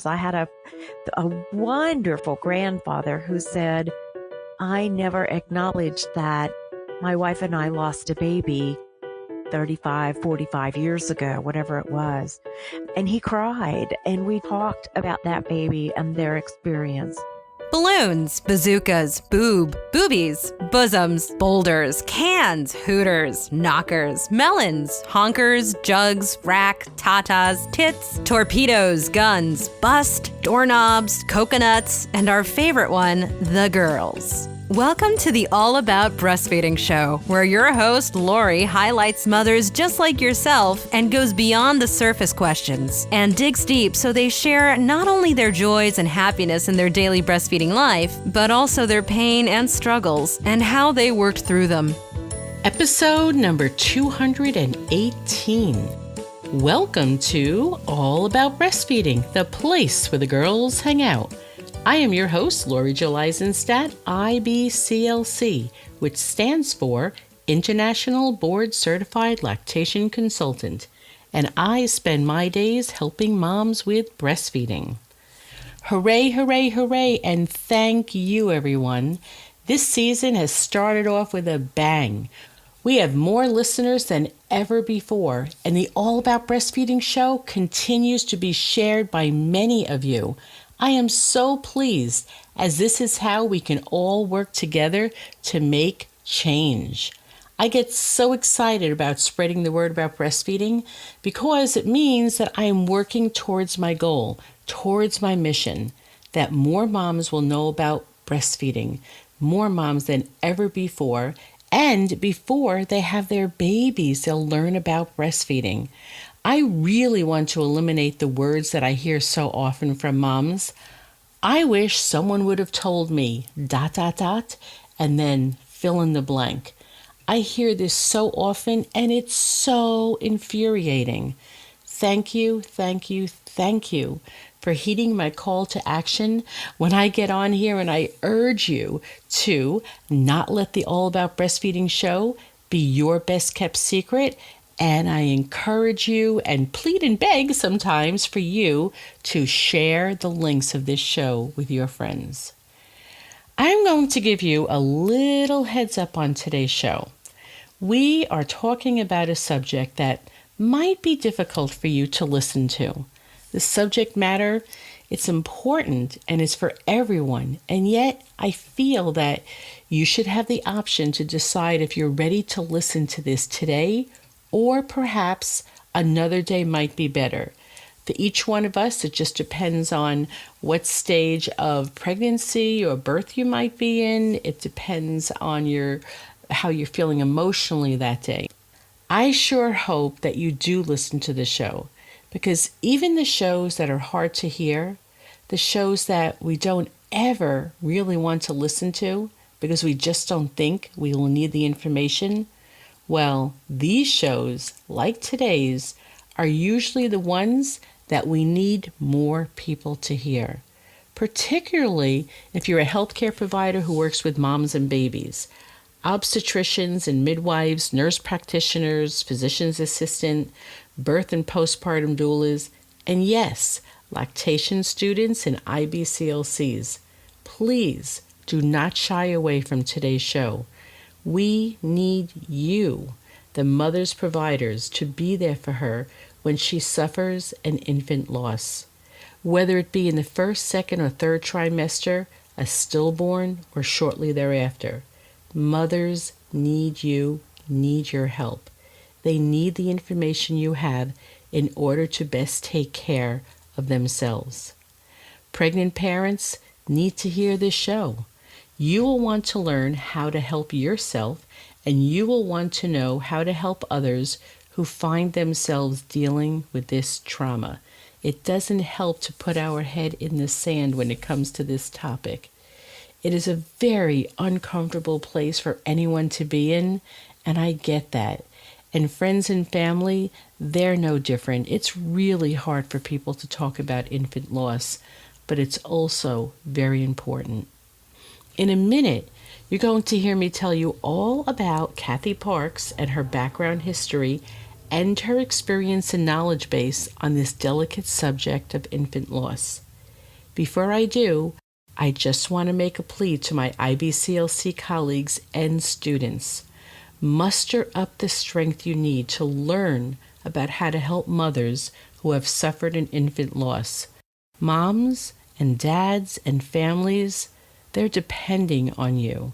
I had a wonderful grandfather who said, I never acknowledged that my wife and I lost a baby 35, 45 years ago, whatever it was. And he cried, and we talked about that baby and their experience. Balloons, bazookas, boobies, bosoms, boulders, cans, hooters, knockers, melons, honkers, jugs, rack, tatas, tits, torpedoes, guns, bust, doorknobs, coconuts, and our favorite one, the girls. Welcome to the All About Breastfeeding show, where your host, Lori, highlights mothers just like yourself and goes beyond the surface questions and digs deep so they share not only their joys and happiness in their daily breastfeeding life, but also their pain and struggles and how they worked through them. Episode number 218. Welcome to All About Breastfeeding, the place where the girls hang out. I am your host, Lori Jill Isenstadt, IBCLC, which stands for International Board Certified Lactation Consultant, and I spend my days helping moms with breastfeeding. Hooray, hooray, hooray, and thank you, everyone. This season has started off with a bang. We have more listeners than ever before, and the All About Breastfeeding show continues to be shared by many of you. I am so pleased, as this is how we can all work together to make change. I get so excited about spreading the word about breastfeeding because it means that I am working towards my goal, towards my mission, that more moms will know about breastfeeding, more moms than ever before, and before they have their babies, they'll learn about breastfeeding. I really want to eliminate the words that I hear so often from moms. I wish someone would have told me ... and then fill in the blank. I hear this so often and it's so infuriating. Thank you, thank you, thank you for heeding my call to action when I get on here and I urge you to not let the All About Breastfeeding show be your best kept secret. And I encourage you and plead and beg sometimes for you to share the links of this show with your friends. I'm going to give you a little heads up on today's show. We are talking about a subject that might be difficult for you to listen to. The subject matter, it's important and it's for everyone. And yet I feel that you should have the option to decide if you're ready to listen to this today, or perhaps another day might be better. For each one of us, it just depends on what stage of pregnancy or birth you might be in. It depends on how you're feeling emotionally that day. I sure hope that you do listen to the show, because even the shows that are hard to hear, the shows that we don't ever really want to listen to because we just don't think we will need the information, well, these shows, like today's, are usually the ones that we need more people to hear, particularly if you're a healthcare provider who works with moms and babies, obstetricians and midwives, nurse practitioners, physician's assistant, birth and postpartum doulas, and yes, lactation students and IBCLCs. Please do not shy away from today's show. We need you, the mother's providers, to be there for her when she suffers an infant loss. Whether it be in the first, second, or third trimester, a stillborn, or shortly thereafter. Mothers need you, need your help. They need the information you have in order to best take care of themselves. Pregnant parents need to hear this show. You will want to learn how to help yourself, and you will want to know how to help others who find themselves dealing with this trauma. It doesn't help to put our head in the sand when it comes to this topic. It is a very uncomfortable place for anyone to be in, and I get that. And friends and family, they're no different. It's really hard for people to talk about infant loss, but it's also very important. In a minute, you're going to hear me tell you all about Kathy Parks and her background history and her experience and knowledge base on this delicate subject of infant loss. Before I do, I just want to make a plea to my IBCLC colleagues and students. Muster up the strength you need to learn about how to help mothers who have suffered an infant loss. Moms and dads and families, they're depending on you.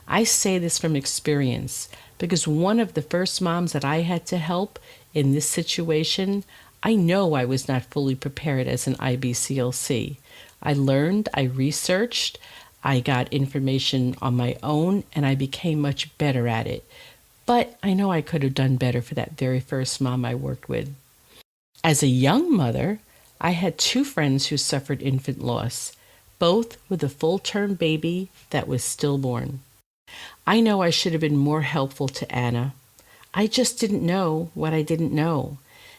I say this from experience because one of the first moms that I had to help in this situation, I know I was not fully prepared as an IBCLC. I learned, I researched, I got information on my own, and I became much better at it. But I know I could have done better for that very first mom I worked with. As a young mother, I had 2 friends who suffered infant loss, both with a full-term baby that was stillborn. I know I should have been more helpful to Anna. I just didn't know what I didn't know.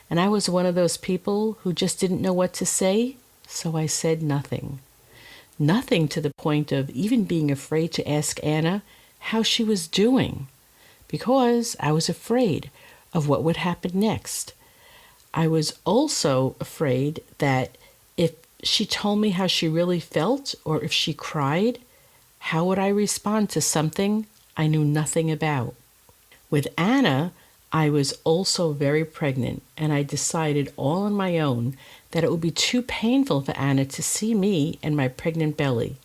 And I was one of those people who just didn't know what to say, so I said nothing. Nothing to the point of even being afraid to ask Anna how she was doing, because I was afraid of what would happen next. I was also afraid that if she told me how she really felt, or if she cried, how would I respond to something I knew nothing about? With Anna, I was also very pregnant, and I decided all on my own that it would be too painful for Anna to see me and my pregnant belly.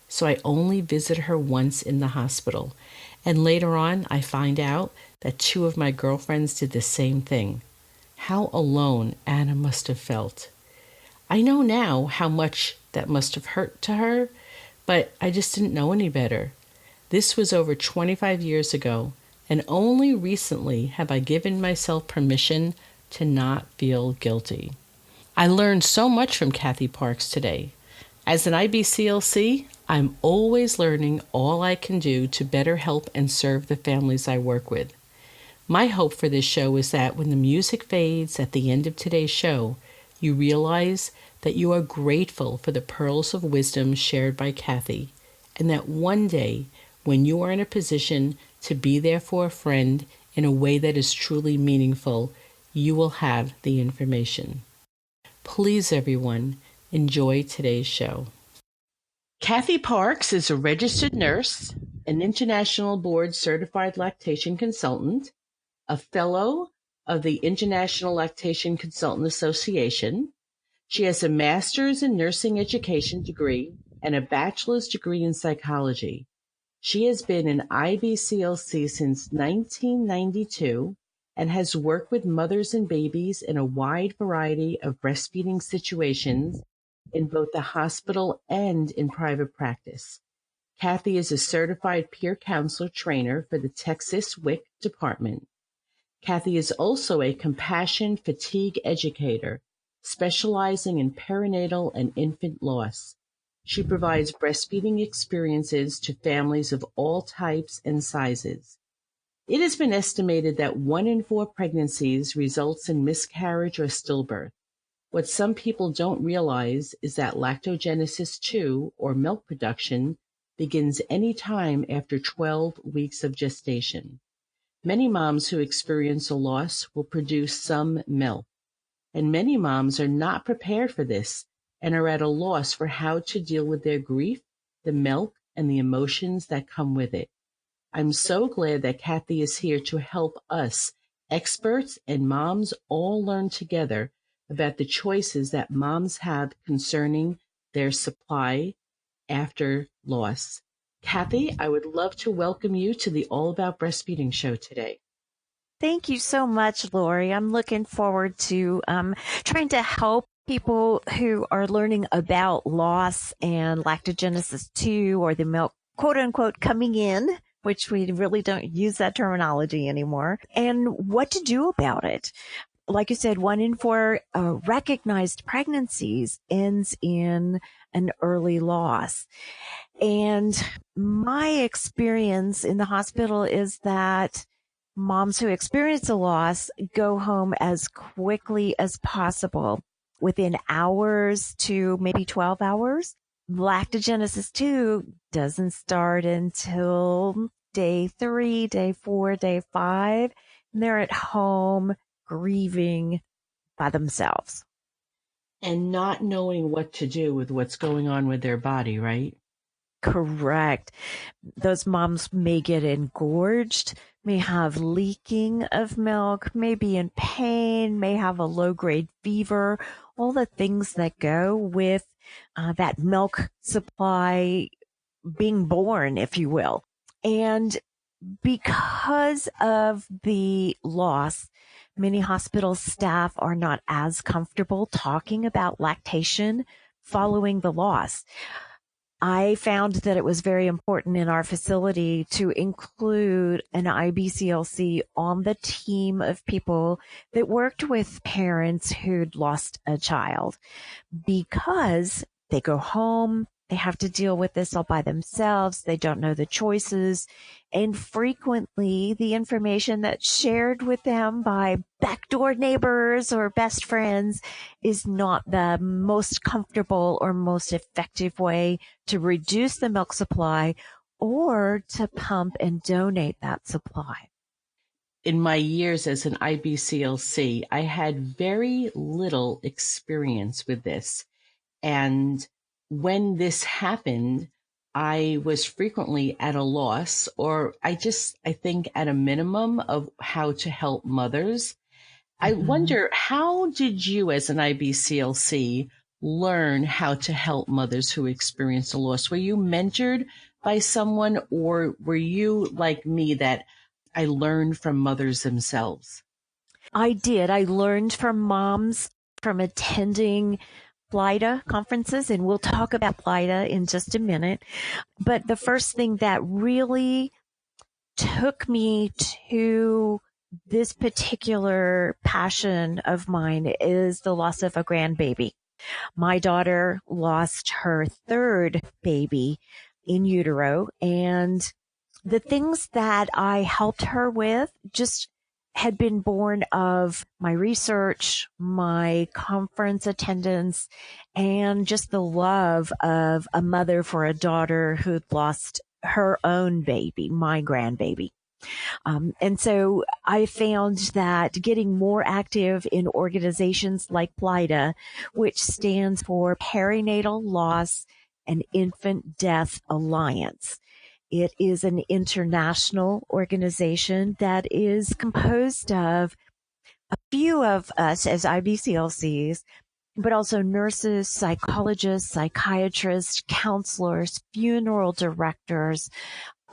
So I only visited her once in the hospital. And later on, I find out that 2 of my girlfriends did the same thing. How alone Anna must have felt. I know now how much that must have hurt to her, but I just didn't know any better. This was over 25 years ago, and only recently have I given myself permission to not feel guilty. I learned so much from Kathy Parks today. As an IBCLC, I'm always learning all I can do to better help and serve the families I work with. My hope for this show is that when the music fades at the end of today's show, you realize that you are grateful for the pearls of wisdom shared by Kathy, and that one day, when you are in a position to be there for a friend in a way that is truly meaningful, you will have the information. Please, everyone, enjoy today's show. Kathy Parks is a registered nurse, an international board certified lactation consultant, a fellow of the International Lactation Consultant Association. She has a master's in nursing education degree and a bachelor's degree in psychology. She has been an IBCLC since 1992 and has worked with mothers and babies in a wide variety of breastfeeding situations in both the hospital and in private practice. Kathy is a certified peer counselor trainer for the Texas WIC department. Kathy is also a Compassion Fatigue Educator, specializing in perinatal and infant loss. She provides breastfeeding experiences to families of all types and sizes. It has been estimated that 1 in 4 pregnancies results in miscarriage or stillbirth. What some people don't realize is that lactogenesis 2, or milk production, begins any time after 12 weeks of gestation. Many moms who experience a loss will produce some milk, and many moms are not prepared for this and are at a loss for how to deal with their grief, the milk, and the emotions that come with it. I'm so glad that Kathy is here to help us, experts and moms, all learn together about the choices that moms have concerning their supply after loss. Kathy, I would love to welcome you to the All About Breastfeeding show today. Thank you so much, Lori. I'm looking forward to trying to help people who are learning about loss and lactogenesis 2, or the milk, quote unquote, coming in, which we really don't use that terminology anymore, and what to do about it. Like you said, 1 in 4 recognized pregnancies ends in an early loss. And my experience in the hospital is that moms who experience a loss go home as quickly as possible, within hours to maybe 12 hours. Lactogenesis 2 doesn't start until day 3, day 4, day 5. And they're at home grieving by themselves. And not knowing what to do with what's going on with their body, right? Correct. Those moms may get engorged, may have leaking of milk, may be in pain, may have a low-grade fever, all the things that go with that milk supply being born, if you will. And because of the loss, many hospital staff are not as comfortable talking about lactation following the loss. I found that it was very important in our facility to include an IBCLC on the team of people that worked with parents who'd lost a child, because they go home, they have to deal with this all by themselves. They don't know the choices. And frequently the information that's shared with them by backdoor neighbors or best friends is not the most comfortable or most effective way to reduce the milk supply or to pump and donate that supply. In my years as an IBCLC, I had very little experience with this. And when this happened, I was frequently at a loss, or I think at a minimum of how to help mothers. I wonder, how did you as an IBCLC learn how to help mothers who experienced a loss? Were you mentored by someone, or were you like me that I learned from mothers themselves? I did. I learned from moms from attending PLIDA conferences, and we'll talk about PLIDA in just a minute. But the first thing that really took me to this particular passion of mine is the loss of a grandbaby. My daughter lost her third baby in utero, and the things that I helped her with just had been born of my research, my conference attendance, and just the love of a mother for a daughter who'd lost her own baby, my grandbaby. And so I found that getting more active in organizations like PLIDA, which stands for Perinatal Loss and Infant Death Alliance. It is an international organization that is composed of a few of us as IBCLCs, but also nurses, psychologists, psychiatrists, counselors, funeral directors,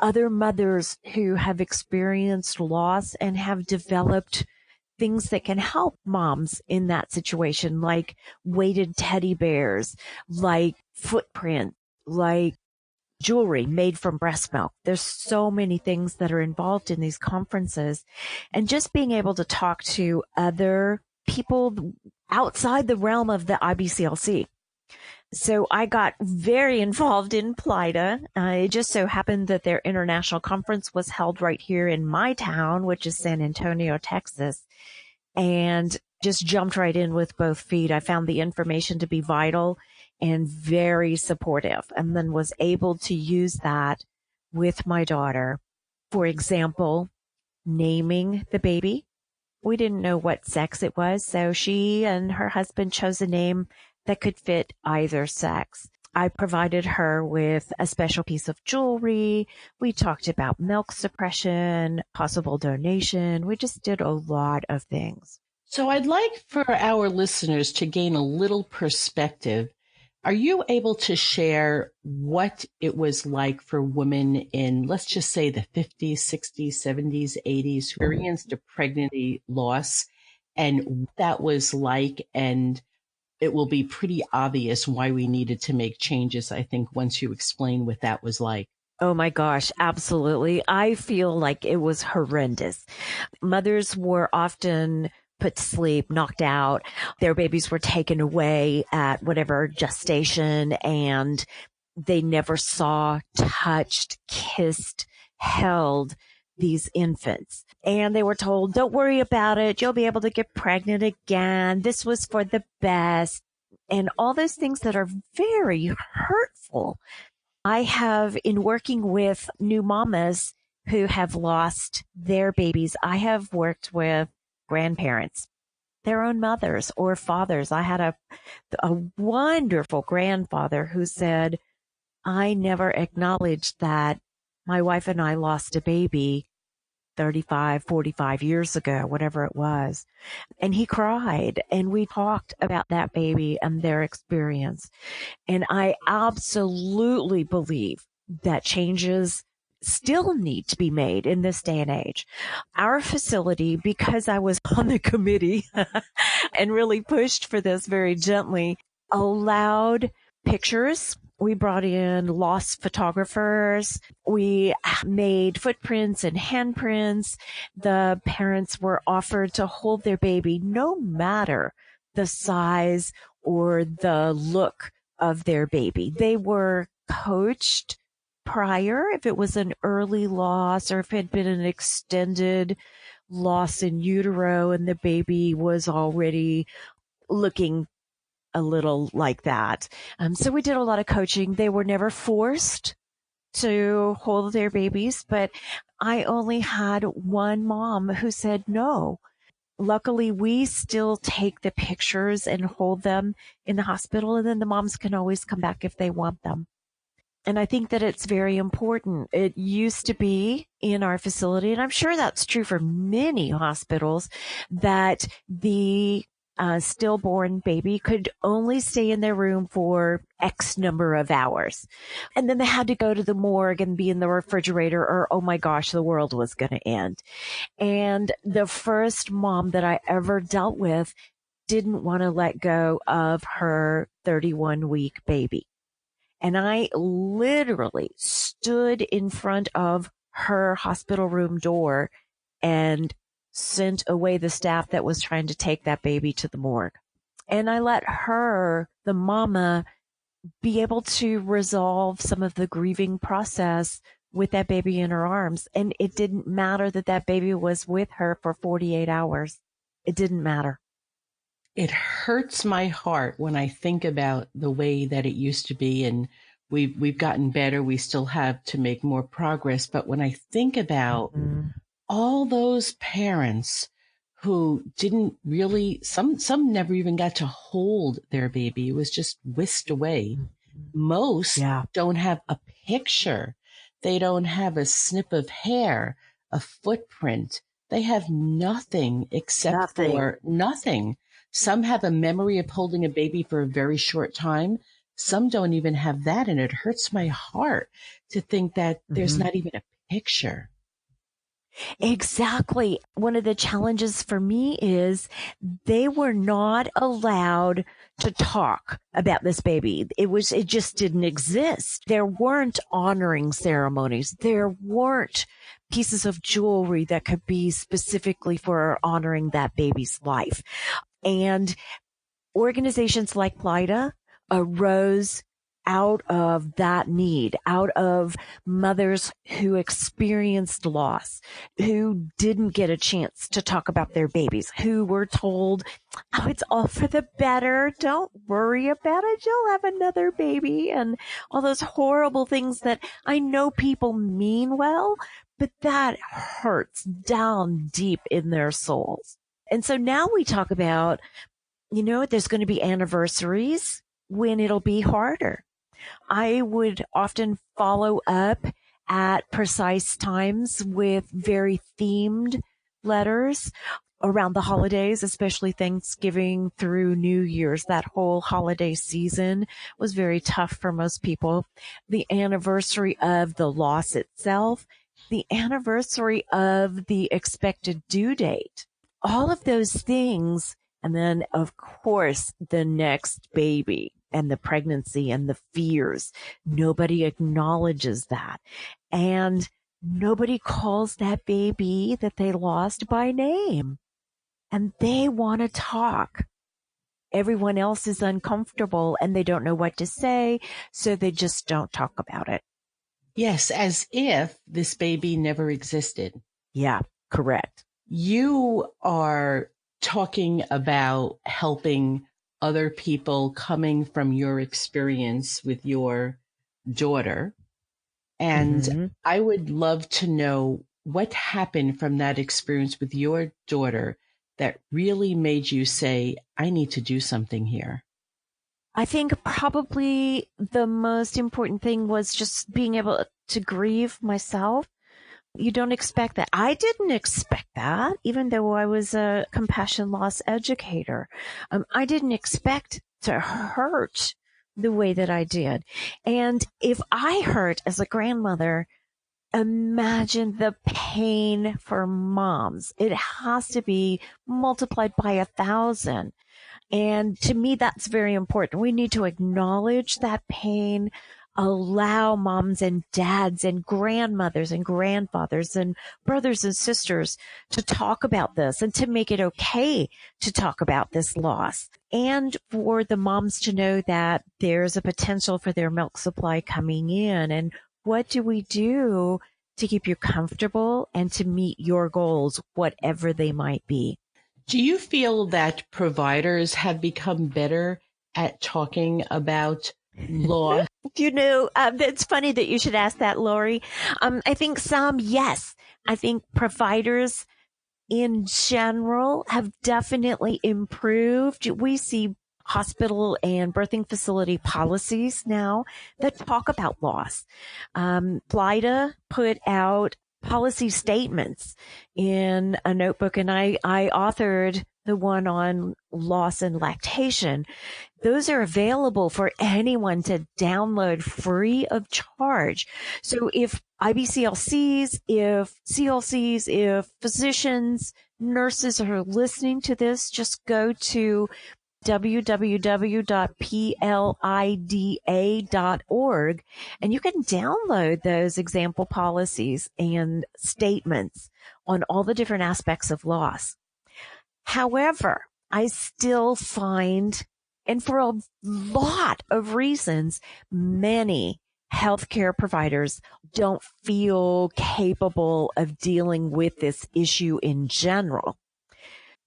other mothers who have experienced loss and have developed things that can help moms in that situation, like weighted teddy bears, like footprint, like jewelry made from breast milk. There's so many things that are involved in these conferences, and just being able to talk to other people outside the realm of the IBCLC. So I got very involved in PLIDA. It just so happened that their international conference was held right here in my town, which is San Antonio, Texas, and just jumped right in with both feet. I found the information to be vital and very supportive, and then was able to use that with my daughter. For example, naming the baby. We didn't know what sex it was, so she and her husband chose a name that could fit either sex. I provided her with a special piece of jewelry. We talked about milk suppression, possible donation. We just did a lot of things. So I'd like for our listeners to gain a little perspective. Are you able to share what it was like for women in, let's just say, the 50s, 60s, 70s, 80s who experienced a pregnancy loss, and what that was like? And it will be pretty obvious why we needed to make changes, I think, once you explain what that was like. Oh my gosh, absolutely. I feel like it was horrendous. Mothers were often put to sleep, knocked out. Their babies were taken away at whatever gestation, and they never saw, touched, kissed, held these infants. And they were told, don't worry about it. You'll be able to get pregnant again. This was for the best. And all those things that are very hurtful. I have, in working with new mamas who have lost their babies, I have worked with grandparents their own mothers or fathers. I had a wonderful grandfather who said, I never acknowledged that my wife and I lost a baby 35, 45 years ago, whatever it was. And he cried, and we talked about that baby and their experience. And I absolutely believe that changes still need to be made in this day and age. Our facility, because I was on the committee and really pushed for this very gently, allowed pictures. We brought in lost photographers. We made footprints and handprints. The parents were offered to hold their baby no matter the size or the look of their baby. They were coached prior if it was an early loss or if it had been an extended loss in utero and the baby was already looking a little like that. So we did a lot of coaching. They were never forced to hold their babies, but I only had one mom who said no. Luckily, we still take the pictures and hold them in the hospital, and then the moms can always come back if they want them. And I think that it's very important. It used to be in our facility, and I'm sure that's true for many hospitals, that the stillborn baby could only stay in their room for X number of hours. And then they had to go to the morgue and be in the refrigerator, or, oh my gosh, the world was going to end. And the first mom that I ever dealt with didn't want to let go of her 31-week baby. And I literally stood in front of her hospital room door and sent away the staff that was trying to take that baby to the morgue. And I let her, the mama, be able to resolve some of the grieving process with that baby in her arms. And it didn't matter that that baby was with her for 48 hours. It didn't matter. It hurts my heart when I think about the way that it used to be, and we've gotten better. We still have to make more progress. But when I think about all those parents who didn't really, some never even got to hold their baby. It was just whisked away. Most don't have a picture. They don't have a snip of hair, a footprint. They have nothing except for nothing. Some have a memory of holding a baby for a very short time. Some don't even have that. And it hurts my heart to think that there's not even a picture. Exactly. One of the challenges for me is they were not allowed to talk about this baby. It just didn't exist. There weren't honoring ceremonies. There weren't pieces of jewelry that could be specifically for honoring that baby's life. And organizations like LIDA arose out of that need, out of mothers who experienced loss, who didn't get a chance to talk about their babies, who were told, oh, it's all for the better. Don't worry about it. You'll have another baby, and all those horrible things that I know people mean well, but that hurts down deep in their souls. And so now we talk about, there's going to be anniversaries when it'll be harder. I would often follow up at precise times with very themed letters around the holidays, especially Thanksgiving through New Year's. That whole holiday season was very tough for most people. The anniversary of the loss itself, the anniversary of the expected due date, all of those things. And then, of course, the next baby and the pregnancy and the fears. Nobody acknowledges that. And nobody calls that baby that they lost by name. And they want to talk. Everyone else is uncomfortable and they don't know what to say, so they just don't talk about it. Yes, as if this baby never existed. Yeah, correct. You are talking about helping other people coming from your experience with your daughter. And I would love to know what happened from that experience with your daughter that really made you say, I need to do something here? I think probably the most important thing was just being able to grieve myself. You don't expect that. I didn't expect that, even though I was a compassion loss educator. I didn't expect to hurt the way that I did. And if I hurt as a grandmother, imagine the pain for moms. It has to be multiplied by 1,000. And to me, that's very important. We need to acknowledge that pain, allow moms and dads and grandmothers and grandfathers and brothers and sisters to talk about this and to make it okay to talk about this loss. And for the moms to know that there's a potential for their milk supply coming in. And what do we do to keep you comfortable and to meet your goals, whatever they might be? Do you feel that providers have become better at talking about loss? It's funny that you should ask that, Lori. I think some, yes. I think providers in general have definitely improved. We see hospital and birthing facility policies now that talk about loss. FLIDA put out policy statements in a notebook, and I authored the one on loss and lactation. Those are available for anyone to download free of charge. So if IBCLCs, if CLCs, if physicians, nurses are listening to this, just go to www.plida.org, and you can download those example policies and statements on all the different aspects of loss. However, I still find, and for a lot of reasons, many healthcare providers don't feel capable of dealing with this issue in general.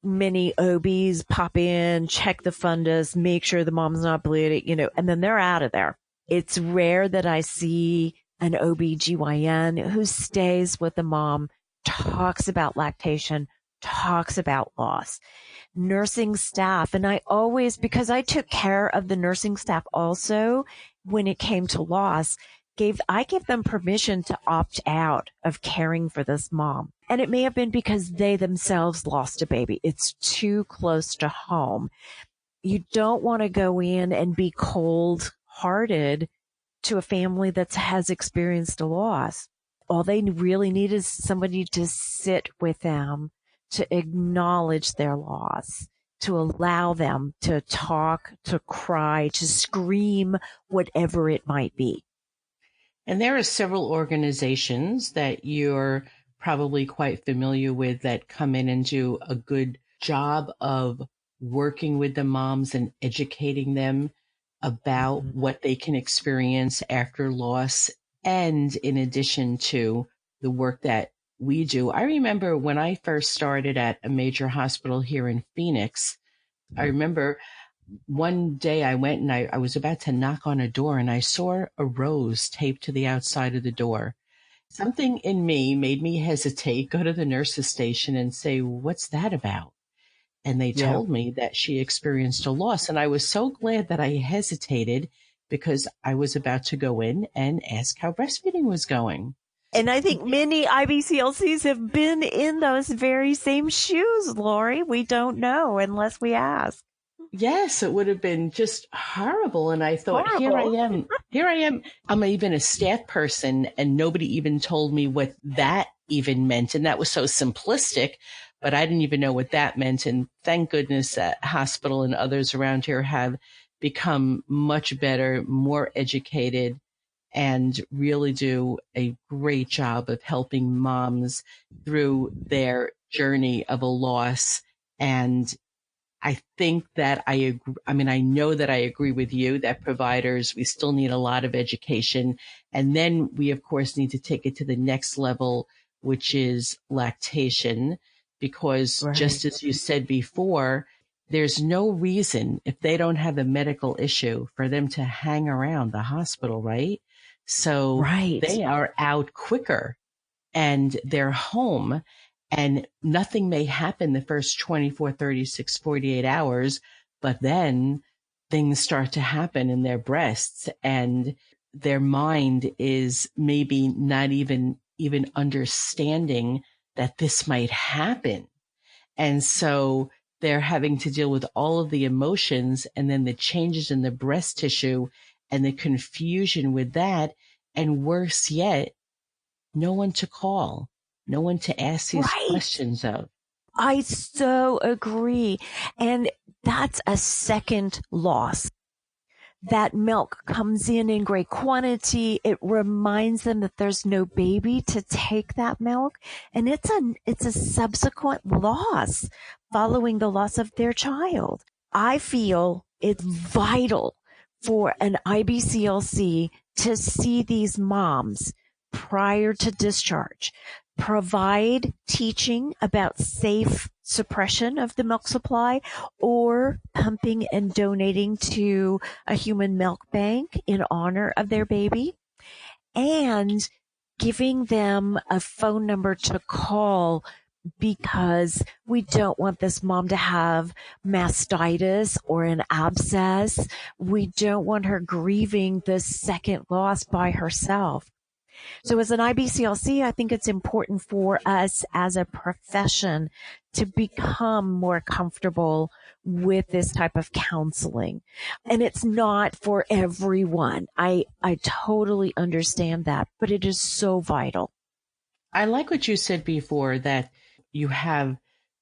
Many OBs pop in, check the fundus, make sure the mom's not bleeding, and then they're out of there. It's rare that I see an OB/GYN who stays with the mom, talks about lactation, talks about loss. Nursing staff, and because I took care of the nursing staff also when it came to loss, I gave them permission to opt out of caring for this mom. And it may have been because they themselves lost a baby. It's too close to home. You don't want to go in and be cold-hearted to a family that has experienced a loss. All they really need is somebody to sit with them, to acknowledge their loss, to allow them to talk, to cry, to scream, whatever it might be. And there are several organizations that you're probably quite familiar with that come in and do a good job of working with the moms and educating them about what they can experience after loss. And in addition to the work that we do, I remember when I first started at a major hospital here in Phoenix, I remember one day I went and I was about to knock on a door and I saw a rose taped to the outside of the door. Something in me made me hesitate, go to the nurse's station and say, what's that about? And they told me that she experienced a loss. And I was so glad that I hesitated because I was about to go in and ask how breastfeeding was going. And I think many IBCLCs have been in those very same shoes, Lori. We don't know unless we ask. Yes, it would have been just horrible. And I thought, here I am. I'm even a staff person and nobody even told me what that even meant. And that was so simplistic, but I didn't even know what that meant. And thank goodness that hospital and others around here have become much better, more educated, and really do a great job of helping moms through their journey of a loss. And I think that I agree. I mean, I know that I agree with you that providers, we still need a lot of education. And then we, of course, need to take it to the next level, which is lactation, because just as you said before, there's no reason if they don't have a medical issue for them to hang around the hospital, right? So they are out quicker and they're home. And nothing may happen the first 24, 36, 48 hours, but then things start to happen in their breasts and their mind is maybe not even understanding that this might happen. And so they're having to deal with all of the emotions and then the changes in the breast tissue and the confusion with that. And worse yet, no one to call, no one to ask these questions of. I so agree. And that's a second loss. That milk comes in great quantity. It reminds them that there's no baby to take that milk. And it's a subsequent loss following the loss of their child. I feel it's vital for an IBCLC to see these moms prior to discharge, provide teaching about safe suppression of the milk supply or pumping and donating to a human milk bank in honor of their baby, and giving them a phone number to call because we don't want this mom to have mastitis or an abscess. We don't want her grieving the second loss by herself. So as an IBCLC, I think it's important for us as a profession to become more comfortable with this type of counseling. And it's not for everyone. I totally understand that, but it is so vital. I like what you said before, that you have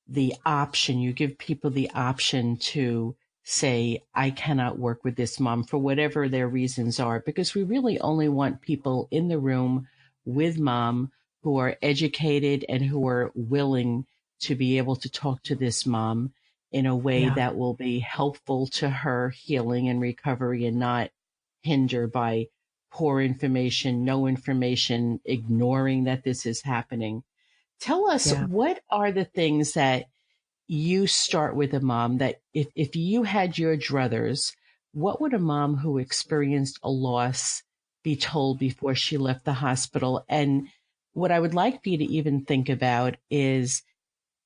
the option, you give people the option to say, I cannot work with this mom for whatever their reasons are, because we really only want people in the room with mom who are educated and who are willing to be able to talk to this mom in a way that will be helpful to her healing and recovery and not hinder by poor information, no information, ignoring that this is happening. Tell us, what are the things that you start with a mom that if you had your druthers, what would a mom who experienced a loss be told before she left the hospital? And what I would like for you to even think about is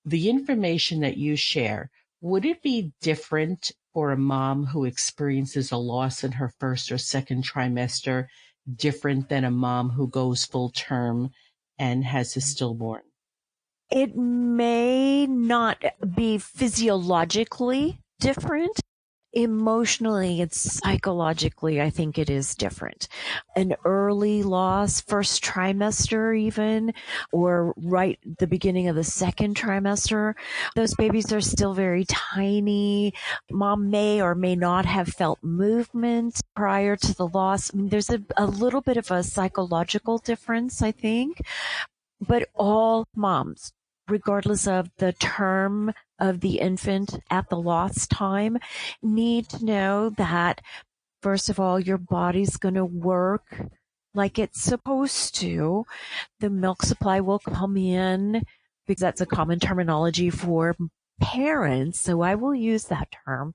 the information that you share. Would it be different for a mom who experiences a loss in her first or second trimester, different than a mom who goes full term and has a stillborn? It may not be physiologically different. Emotionally and psychologically, I think it is different. An early loss, first trimester even, or right the beginning of the second trimester, those babies are still very tiny. Mom may or may not have felt movement prior to the loss. I mean, there's a little bit of a psychological difference, I think. But all moms, regardless of the term of the infant at the loss time, need to know that, first of all, your body's going to work like it's supposed to. The milk supply will come in, because that's a common terminology for parents, so I will use that term,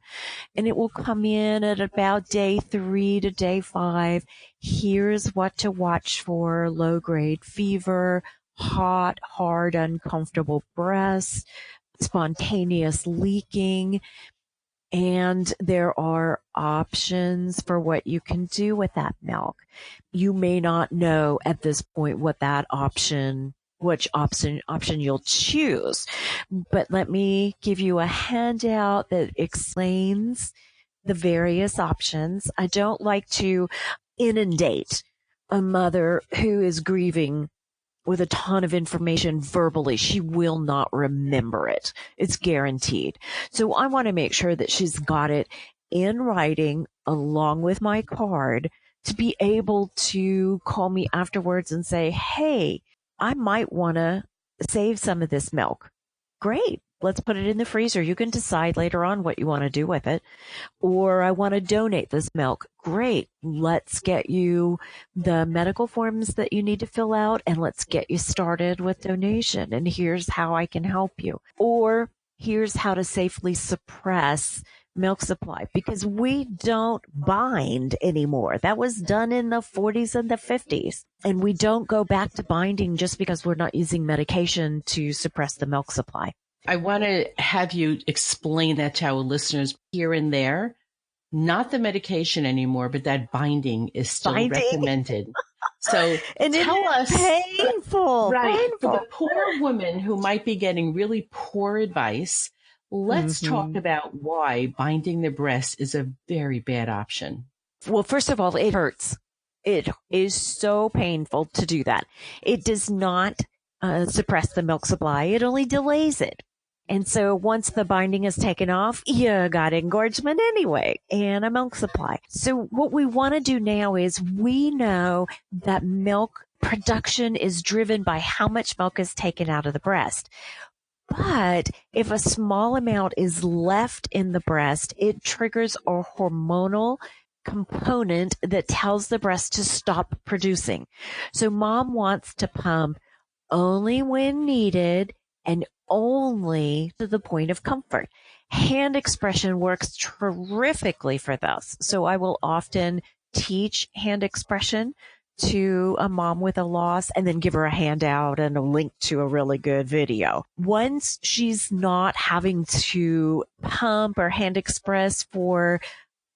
and it will come in at about day 3 to day 5. Here's what to watch for: low-grade fever, hot, hard, uncomfortable breasts, spontaneous leaking, and there are options for what you can do with that milk. You may not know at this point which option you'll choose, but let me give you a handout that explains the various options. I don't like to inundate a mother who is grieving with a ton of information verbally. She will not remember it. It's guaranteed. So I want to make sure that she's got it in writing along with my card to be able to call me afterwards and say, hey, I might want to save some of this milk. Great. Let's put it in the freezer. You can decide later on what you want to do with it. Or I want to donate this milk. Great. Let's get you the medical forms that you need to fill out, and let's get you started with donation. And here's how I can help you. Or here's how to safely suppress milk supply because we don't bind anymore. That was done in the 40s and the 50s. And we don't go back to binding just because we're not using medication to suppress the milk supply. I want to have you explain that to our listeners here and there. Not the medication anymore, but that binding is still recommended. So and tell us, painful, right? Painful. For the poor woman who might be getting really poor advice, let's talk about why binding the breast is a very bad option. Well, first of all, it hurts. It is so painful to do that. It does not suppress the milk supply. It only delays it. And so once the binding is taken off, you got engorgement anyway and a milk supply. So what we want to do now is we know that milk production is driven by how much milk is taken out of the breast. But if a small amount is left in the breast, it triggers a hormonal component that tells the breast to stop producing. So mom wants to pump only when needed and only to the point of comfort. Hand expression works terrifically for this. So I will often teach hand expression to a mom with a loss and then give her a handout and a link to a really good video. Once she's not having to pump or hand express for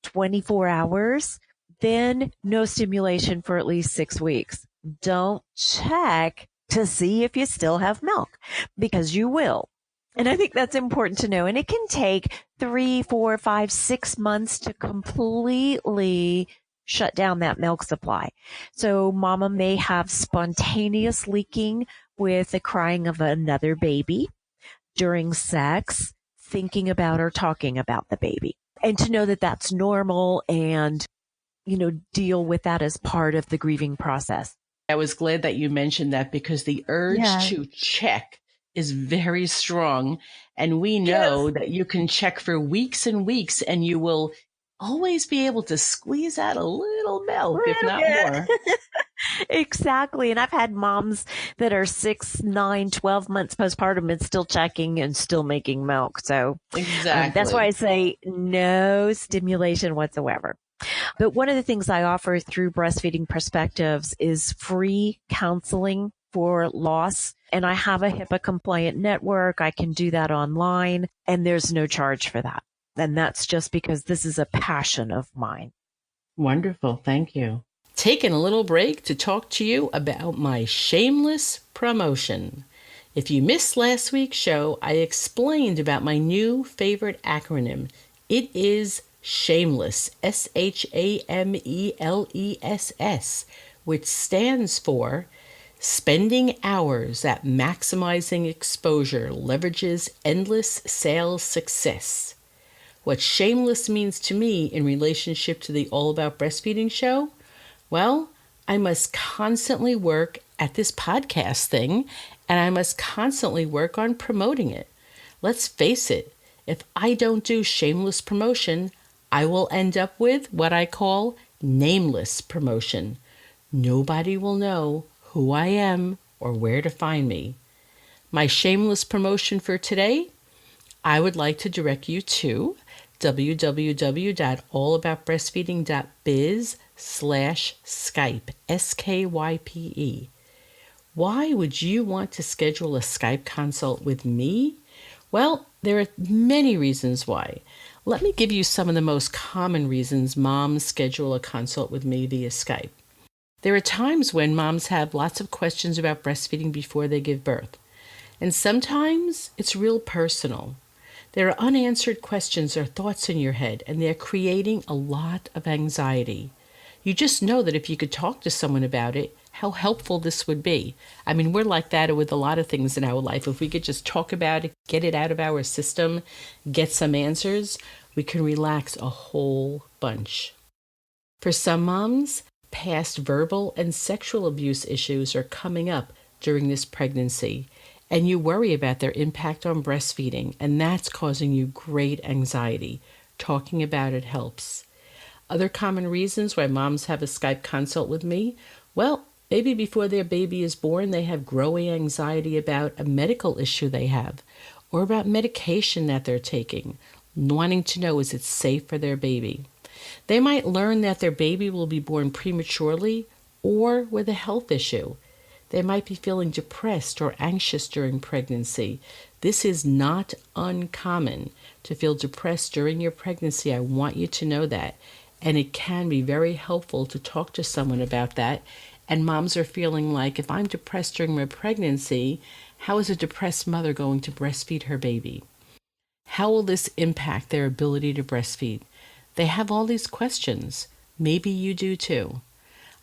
24 hours, then no stimulation for at least 6 weeks. Don't check to see if you still have milk, because you will. And I think that's important to know. And it can take 3, 4, 5, 6 months to completely shut down that milk supply. So mama may have spontaneous leaking with the crying of another baby during sex, thinking about or talking about the baby. And to know that that's normal and, deal with that as part of the grieving process. I was glad that you mentioned that because the urge to check is very strong. And we know that you can check for weeks and weeks and you will always be able to squeeze out a little milk, if not more. Exactly. And I've had moms that are 6, 9, 12 months postpartum and still checking and still making milk. So that's why I say no stimulation whatsoever. But one of the things I offer through Breastfeeding Perspectives is free counseling for loss. And I have a HIPAA compliant network. I can do that online and there's no charge for that. And that's just because this is a passion of mine. Wonderful. Thank you. Taking a little break to talk to you about my shameless promotion. If you missed last week's show, I explained about my new favorite acronym. It is Shameless, SHAMELESS, which stands for Spending Hours at Maximizing Exposure Leverages Endless Sales Success. What shameless means to me in relationship to the All About Breastfeeding show? Well, I must constantly work at this podcast thing, and I must constantly work on promoting it. Let's face it, if I don't do shameless promotion, I will end up with what I call nameless promotion. Nobody will know who I am or where to find me. My shameless promotion for today, I would like to direct you to www.allaboutbreastfeeding.biz/Skype, SKYPE. Why would you want to schedule a Skype consult with me? Well, there are many reasons why. Let me give you some of the most common reasons moms schedule a consult with me via Skype. There are times when moms have lots of questions about breastfeeding before they give birth. And sometimes it's real personal. There are unanswered questions or thoughts in your head, and they're creating a lot of anxiety. You just know that if you could talk to someone about it, how helpful this would be. I mean, we're like that with a lot of things in our life. If we could just talk about it, get it out of our system, get some answers, we can relax a whole bunch. For some moms, past verbal and sexual abuse issues are coming up during this pregnancy, and you worry about their impact on breastfeeding, and that's causing you great anxiety. Talking about it helps. Other common reasons why moms have a Skype consult with me, well, maybe before their baby is born, they have growing anxiety about a medical issue they have, or about medication that they're taking, wanting to know is it safe for their baby. They might learn that their baby will be born prematurely or with a health issue. They might be feeling depressed or anxious during pregnancy. This is not uncommon to feel depressed during your pregnancy. I want you to know that. And it can be very helpful to talk to someone about that. And moms are feeling like, if I'm depressed during my pregnancy, how is a depressed mother going to breastfeed her baby? How will this impact their ability to breastfeed? They have all these questions. Maybe you do too.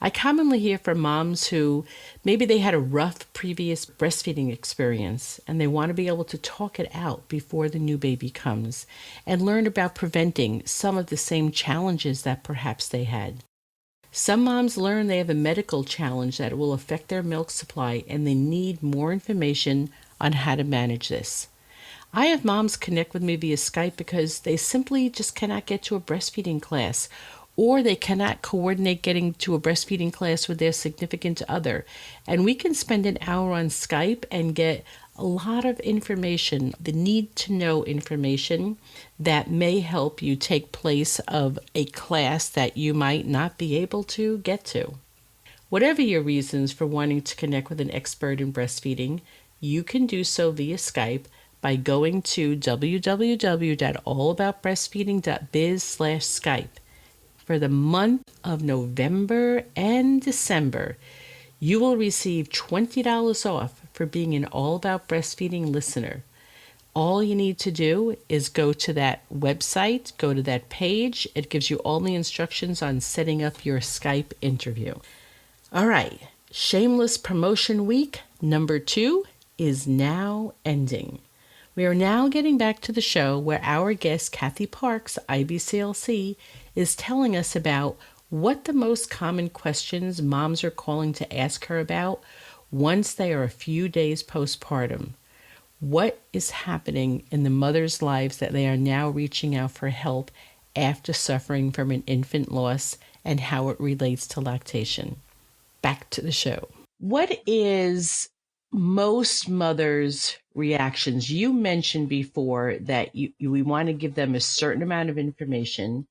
I commonly hear from moms who maybe they had a rough previous breastfeeding experience and they want to be able to talk it out before the new baby comes and learn about preventing some of the same challenges that perhaps they had. Some moms learn they have a medical challenge that will affect their milk supply and they need more information on how to manage this. I have moms connect with me via Skype because they simply just cannot get to a breastfeeding class, or they cannot coordinate getting to a breastfeeding class with their significant other. And we can spend an hour on Skype and get a lot of information, the need to know information that may help you take place of a class that you might not be able to get to. Whatever your reasons for wanting to connect with an expert in breastfeeding, you can do so via Skype by going to www.allaboutbreastfeeding.biz/Skype. For the month of November and December, you will receive $20 off for being an All About Breastfeeding listener. All you need to do is go to that website, go to that page. It gives you all the instructions on setting up your Skype interview. All right, Shameless Promotion Week number 2 is now ending. We are now getting back to the show where our guest, Kathy Parks, IBCLC, is telling us about what the most common questions moms are calling to ask her about once they are a few days postpartum. What is happening in the mothers' lives that they are now reaching out for help after suffering from an infant loss and how it relates to lactation. Back to the show. What is most mothers' reactions? You mentioned before that we want to give them a certain amount of information,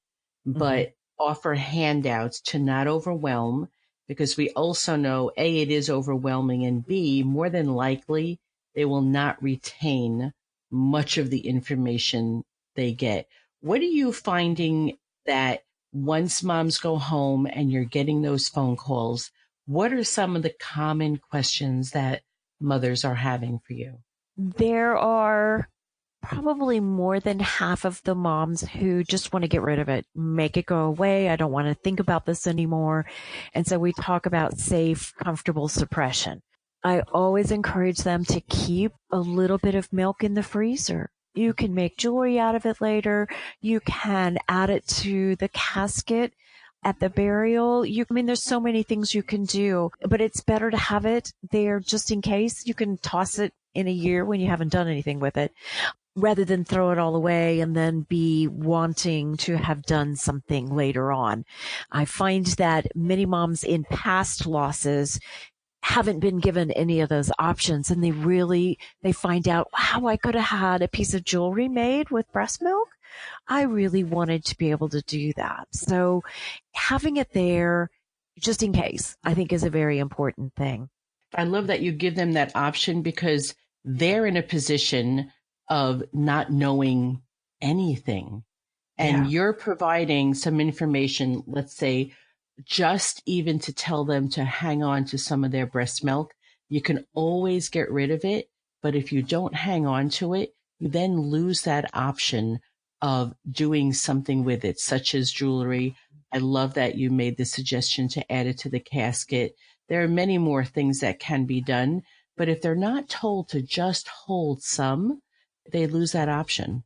but offer handouts to not overwhelm, because we also know, A, it is overwhelming, and B, more than likely, they will not retain much of the information they get. What are you finding that once moms go home and you're getting those phone calls, what are some of the common questions that mothers are having for you? There are probably more than half of the moms who just want to get rid of it, make it go away. I don't want to think about this anymore. And so we talk about safe, comfortable suppression. I always encourage them to keep a little bit of milk in the freezer. You can make jewelry out of it later. You can add it to the casket at the burial. There's so many things you can do, but it's better to have it there just in case. You can toss it in a year when you haven't done anything with it, rather than throw it all away and then be wanting to have done something later on. I find that many moms in past losses haven't been given any of those options, and they find out, wow, I could have had a piece of jewelry made with breast milk. I really wanted to be able to do that. So having it there just in case, I think, is a very important thing. I love that you give them that option, because they're in a position of not knowing anything. And you're providing some information, let's say, just even to tell them to hang on to some of their breast milk. You can always get rid of it, but if you don't hang on to it, you then lose that option of doing something with it, such as jewelry. I love that you made the suggestion to add it to the casket. There are many more things that can be done, but if they're not told to just hold some, they lose that option.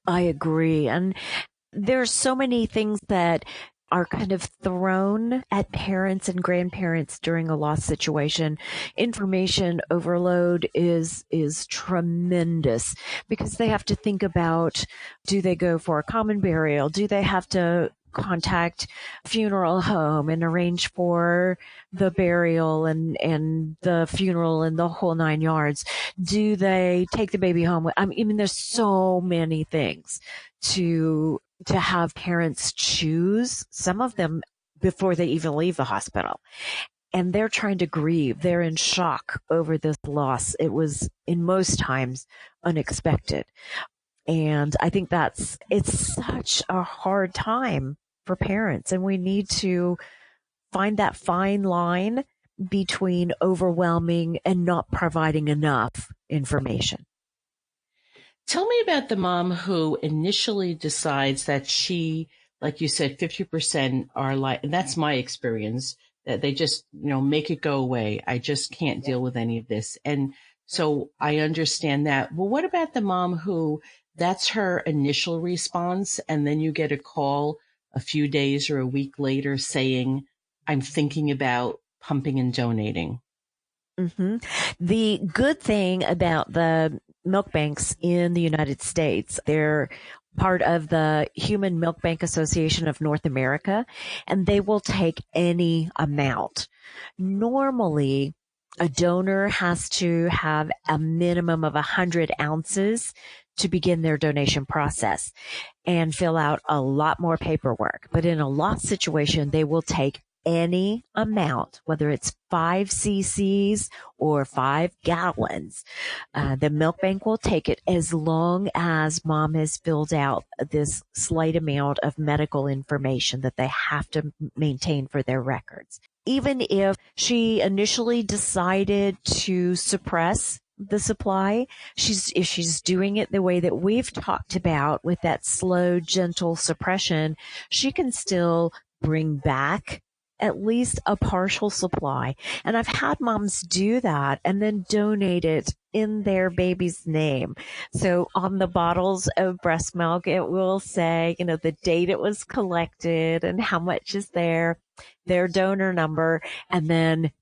I agree. And there's so many things that are kind of thrown at parents and grandparents during a loss situation. Information overload is tremendous, because they have to think about, do they go for a common burial? Do they have to contact funeral home and arrange for the burial and the funeral and the whole 9 yards? Do they take the baby home? I mean, there's so many things to have parents choose, some of them before they even leave the hospital. And they're trying to grieve. They're in shock over this loss. It was, in most times, unexpected. And I think it's such a hard time for parents. And we need to find that fine line between overwhelming and not providing enough information. Tell me about the mom who initially decides that she, like you said, 50% are like, and that's my experience, that they just, make it go away. I just can't deal with any of this. And so I understand that. Well, what about the mom who that's her initial response, and then you get a call a few days or a week later saying, I'm thinking about pumping and donating? Mm-hmm. The good thing about the milk banks in the United States, they're part of the Human Milk Bank Association of North America, and they will take any amount. Normally, a donor has to have a minimum of 100 ounces to begin their donation process and fill out a lot more paperwork. But in a loss situation, they will take any amount, whether it's 5 cc's or 5 gallons. The milk bank will take it as long as mom has filled out this slight amount of medical information that they have to maintain for their records. Even if she initially decided to suppress the supply, if she's doing it the way that we've talked about with that slow, gentle suppression, she can still bring back at least a partial supply. And I've had moms do that and then donate it in their baby's name. So on the bottles of breast milk, it will say, the date it was collected and how much is there, their donor number, and then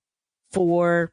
for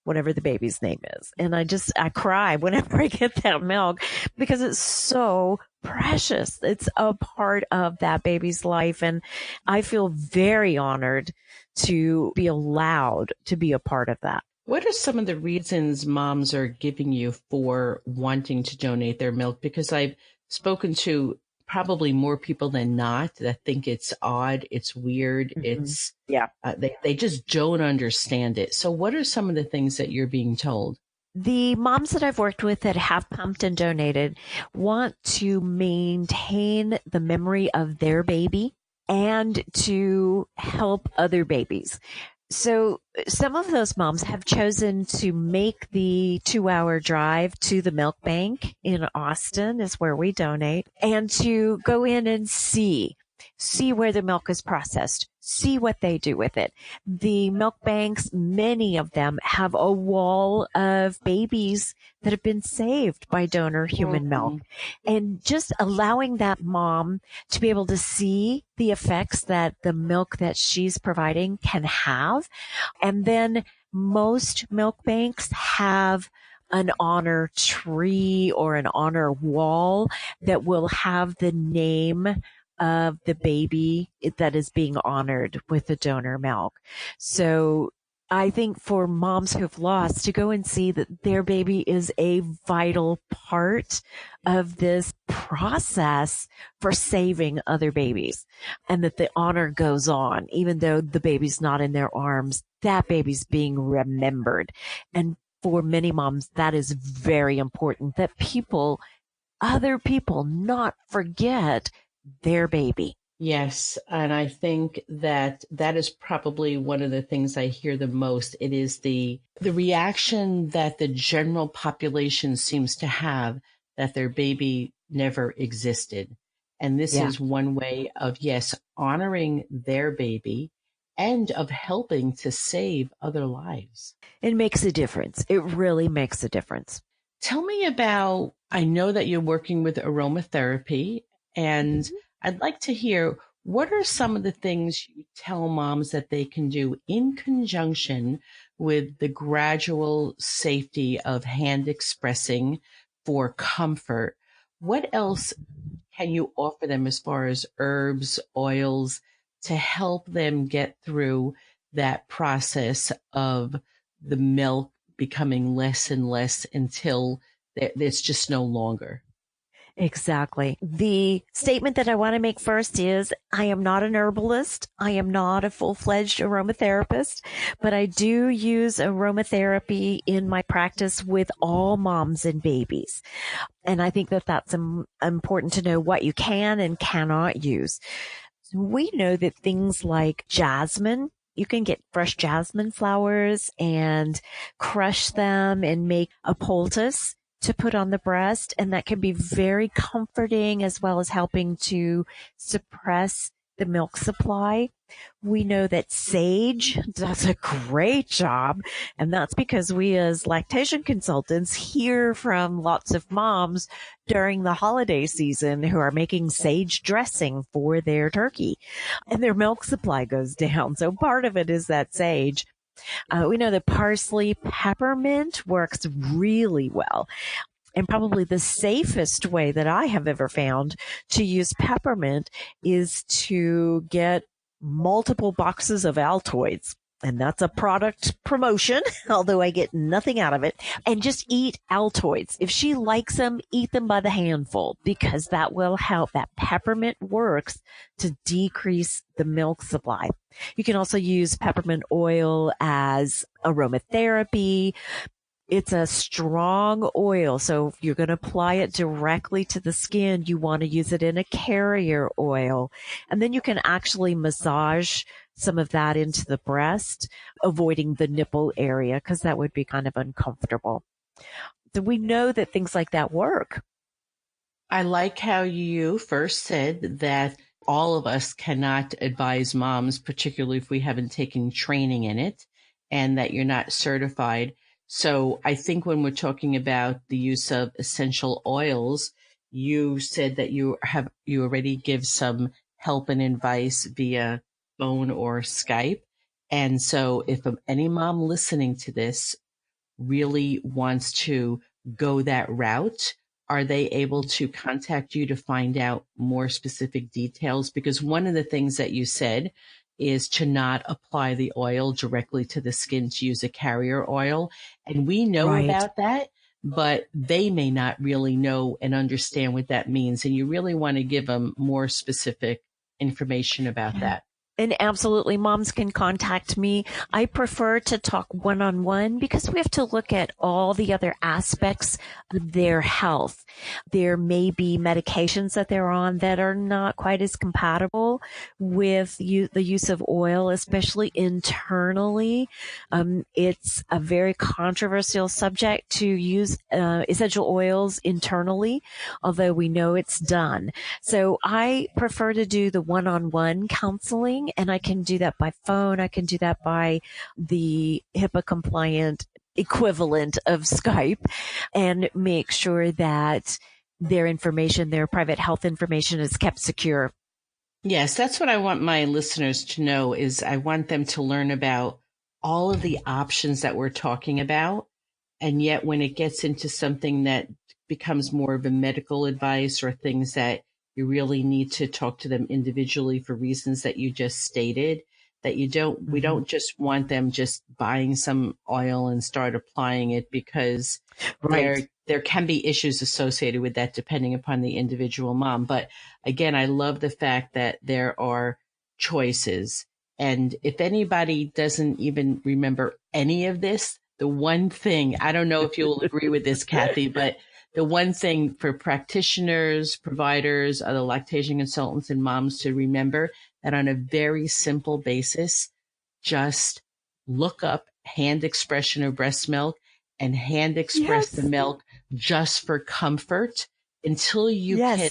whatever the baby's name is. And I cry whenever I get that milk because it's so precious. It's a part of that baby's life. And I feel very honored to be allowed to be a part of that. What are some of the reasons moms are giving you for wanting to donate their milk? Because I've spoken to probably more people than not that think it's odd, it's weird, it's they just don't understand it. So what are some of the things that you're being told? The moms that I've worked with that have pumped and donated want to maintain the memory of their baby and to help other babies. So some of those moms have chosen to make the 2-hour drive to the milk bank in Austin, is where we donate, and to go in and see where the milk is processed, see what they do with it. The milk banks, many of them have a wall of babies that have been saved by donor human milk. And just allowing that mom to be able to see the effects that the milk that she's providing can have. And then most milk banks have an honor tree or an honor wall that will have the name of the baby that is being honored with the donor milk. So I think for moms who've lost, to go and see that their baby is a vital part of this process for saving other babies, and that the honor goes on, even though the baby's not in their arms, that baby's being remembered. And for many moms, that is very important, that other people not forget their baby. Yes. And I think that is probably one of the things I hear the most. It is the reaction that the general population seems to have that their baby never existed. And this is one way of, honoring their baby and of helping to save other lives. It makes a difference. It really makes a difference. Tell me about, I know that you're working with aromatherapy, and I'd like to hear, what are some of the things you tell moms that they can do in conjunction with the gradual safety of hand expressing for comfort? What else can you offer them as far as herbs, oils to help them get through that process of the milk becoming less and less until it's just no longer? Exactly. The statement that I want to make first is I am not an herbalist. I am not a full-fledged aromatherapist, but I do use aromatherapy in my practice with all moms and babies. And I think that that's important to know what you can and cannot use. So we know that things like jasmine, you can get fresh jasmine flowers and crush them and make a poultice to put on the breast. And that can be very comforting as well as helping to suppress the milk supply. We know that sage does a great job. And that's because we as lactation consultants hear from lots of moms during the holiday season who are making sage dressing for their turkey and their milk supply goes down. So part of it is that sage. We know that parsley peppermint works really well. And probably the safest way that I have ever found to use peppermint is to get multiple boxes of Altoids. And that's a product promotion, although I get nothing out of it. And just eat Altoids. If she likes them, eat them by the handful because that will help. That peppermint works to decrease the milk supply. You can also use peppermint oil as aromatherapy. It's a strong oil, so if you're going to apply it directly to the skin, you want to use it in a carrier oil. And then you can actually massage some of that into the breast, avoiding the nipple area, because that would be kind of uncomfortable. So we know that things like that work. I like how you first said that all of us cannot advise moms, particularly if we haven't taken training in it and that you're not certified. So I think when we're talking about the use of essential oils, you said that you already give some help and advice via phone or Skype. And so if any mom listening to this really wants to go that route, are they able to contact you to find out more specific details? Because one of the things that you said is to not apply the oil directly to the skin, to use a carrier oil. And we know about that, but they may not really know and understand what that means. And you really want to give them more specific information about that. And absolutely, moms can contact me. I prefer to talk one-on-one because we have to look at all the other aspects of their health. There may be medications that they're on that are not quite as compatible with the use of oil, especially internally. It's a very controversial subject to use essential oils internally, although we know it's done. So I prefer to do the one-on-one counseling. And I can do that by phone. I can do that by the HIPAA compliant equivalent of Skype and make sure that their information, their private health information is kept secure. Yes, that's what I want my listeners to know is I want them to learn about all of the options that we're talking about. And yet when it gets into something that becomes more of a medical advice or things that you really need to talk to them individually for reasons that you just stated, that we don't just want them just buying some oil and start applying it because there can be issues associated with that depending upon the individual mom. But again, I love the fact that there are choices. And if anybody doesn't even remember any of this, the one thing, I don't know if you'll agree with this, Kathy, but the one thing for practitioners, providers, other lactation consultants, and moms to remember that on a very simple basis, just look up hand expression of breast milk and hand express the milk just for comfort until you can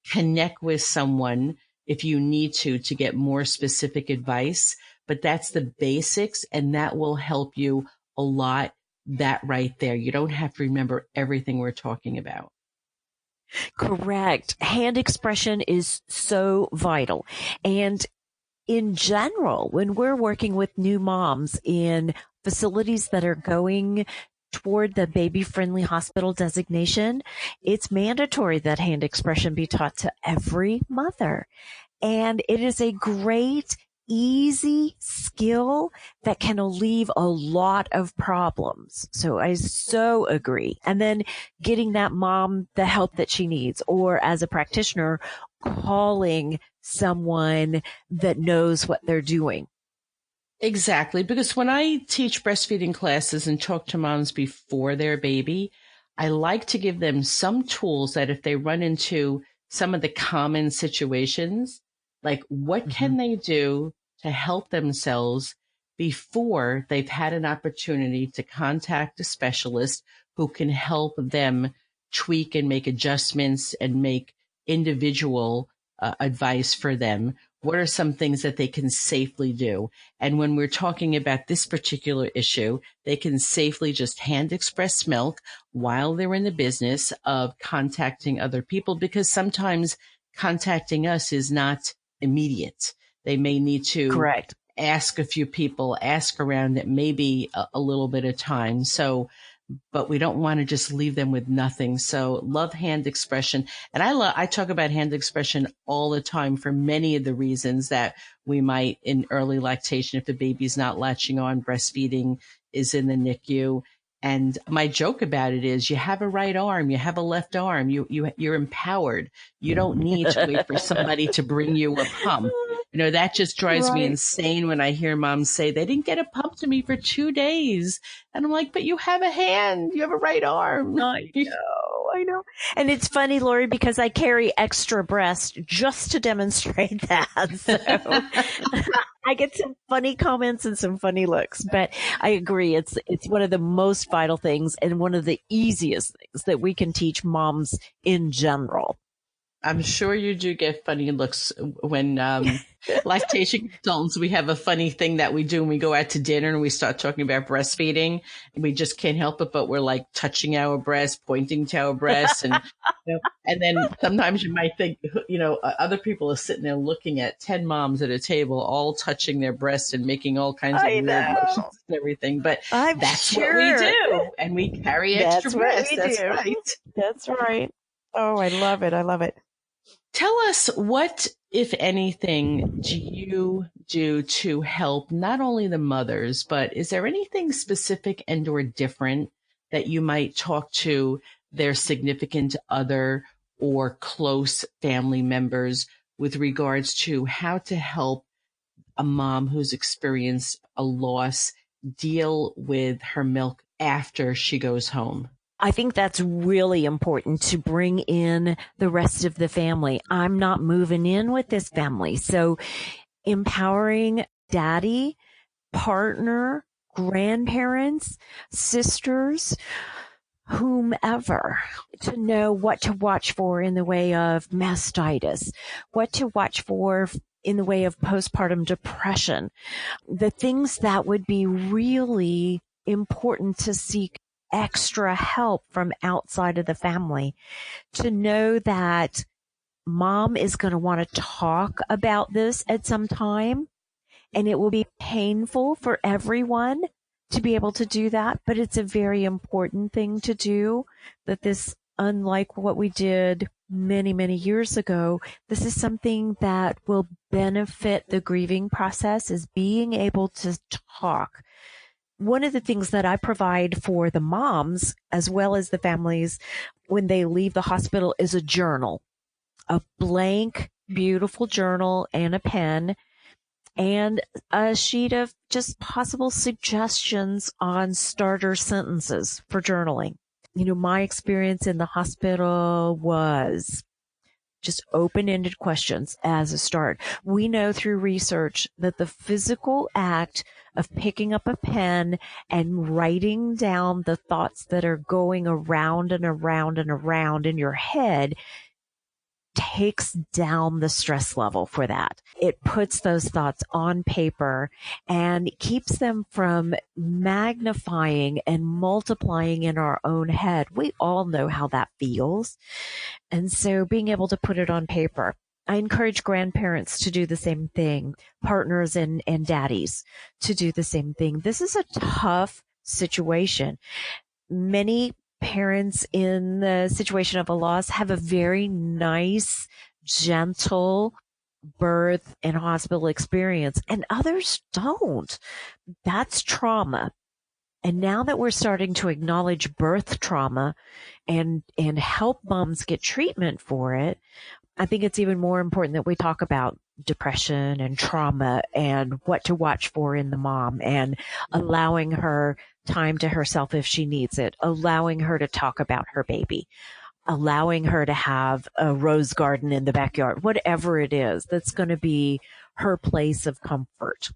connect with someone if you need to get more specific advice. But that's the basics, and that will help you a lot. That right there. You don't have to remember everything we're talking about. Correct. Hand expression is so vital. And in general, when we're working with new moms in facilities that are going toward the baby-friendly hospital designation, it's mandatory that hand expression be taught to every mother. And it is a great, easy skill that can alleviate a lot of problems. So I so agree. And then getting that mom the help that she needs, or as a practitioner, calling someone that knows what they're doing. Exactly. Because when I teach breastfeeding classes and talk to moms before their baby, I like to give them some tools that if they run into some of the common situations, like what can they do to help themselves before they've had an opportunity to contact a specialist who can help them tweak and make adjustments and make individual advice for them. What are some things that they can safely do? And when we're talking about this particular issue, they can safely just hand express milk while they're in the business of contacting other people, because sometimes contacting us is not immediate. They may need to Correct. ask a few people, ask around. It may be a little bit of time. So, but we don't want to just leave them with nothing. So love hand expression. And I talk about hand expression all the time for many of the reasons that we might in early lactation, if the baby's not latching on, breastfeeding is in the NICU. And my joke about it is you have a right arm, you have a left arm, you're empowered. You don't need to wait for somebody to bring you a pump. You know, that just drives me insane when I hear moms say they didn't get a pump to me for 2 days. And I'm like, but you have a hand, you have a right arm. I know. And it's funny, Lori, because I carry extra breast just to demonstrate that. So I get some funny comments and some funny looks, but I agree. It's one of the most vital things and one of the easiest things that we can teach moms in general. I'm sure you do get funny looks when lactation consultants, we have a funny thing that we do when we go out to dinner and we start talking about breastfeeding, and we just can't help it, but we're like touching our breasts, pointing to our breasts. And, and then sometimes you might think, other people are sitting there looking at 10 moms at a table, all touching their breasts and making all kinds of weird motions and everything. But that's what we do. And we carry extra breasts. That's right. That's right. Oh, I love it. I love it. Tell us, what, if anything, do you do to help not only the mothers, but is there anything specific and or different that you might talk to their significant other or close family members with regards to how to help a mom who's experienced a loss deal with her milk after she goes home? I think that's really important to bring in the rest of the family. I'm not moving in with this family. So empowering daddy, partner, grandparents, sisters, whomever, to know what to watch for in the way of mastitis, what to watch for in the way of postpartum depression, the things that would be really important to seek extra help from outside of the family, to know that mom is going to want to talk about this at some time, and it will be painful for everyone to be able to do that, but it's a very important thing to do. That this, unlike what we did many, many years ago, this is something that will benefit the grieving process, is being able to talk. One of the things that I provide for the moms as well as the families when they leave the hospital is a journal, a blank, beautiful journal and a pen, and a sheet of just possible suggestions on starter sentences for journaling. My experience in the hospital was just open-ended questions as a start. We know through research that the physical act of picking up a pen and writing down the thoughts that are going around and around and around in your head takes down the stress level for that. It puts those thoughts on paper and keeps them from magnifying and multiplying in our own head. We all know how that feels. And so being able to put it on paper. I encourage grandparents to do the same thing, partners and daddies to do the same thing. This is a tough situation. many parents in the situation of a loss have a very nice, gentle birth and hospital experience, and others don't. That's trauma. And now that we're starting to acknowledge birth trauma and help moms get treatment for it, I think it's even more important that we talk about depression and trauma and what to watch for in the mom, and allowing her time to herself if she needs it, allowing her to talk about her baby, allowing her to have a rose garden in the backyard, whatever it is that's going to be her place of comfort.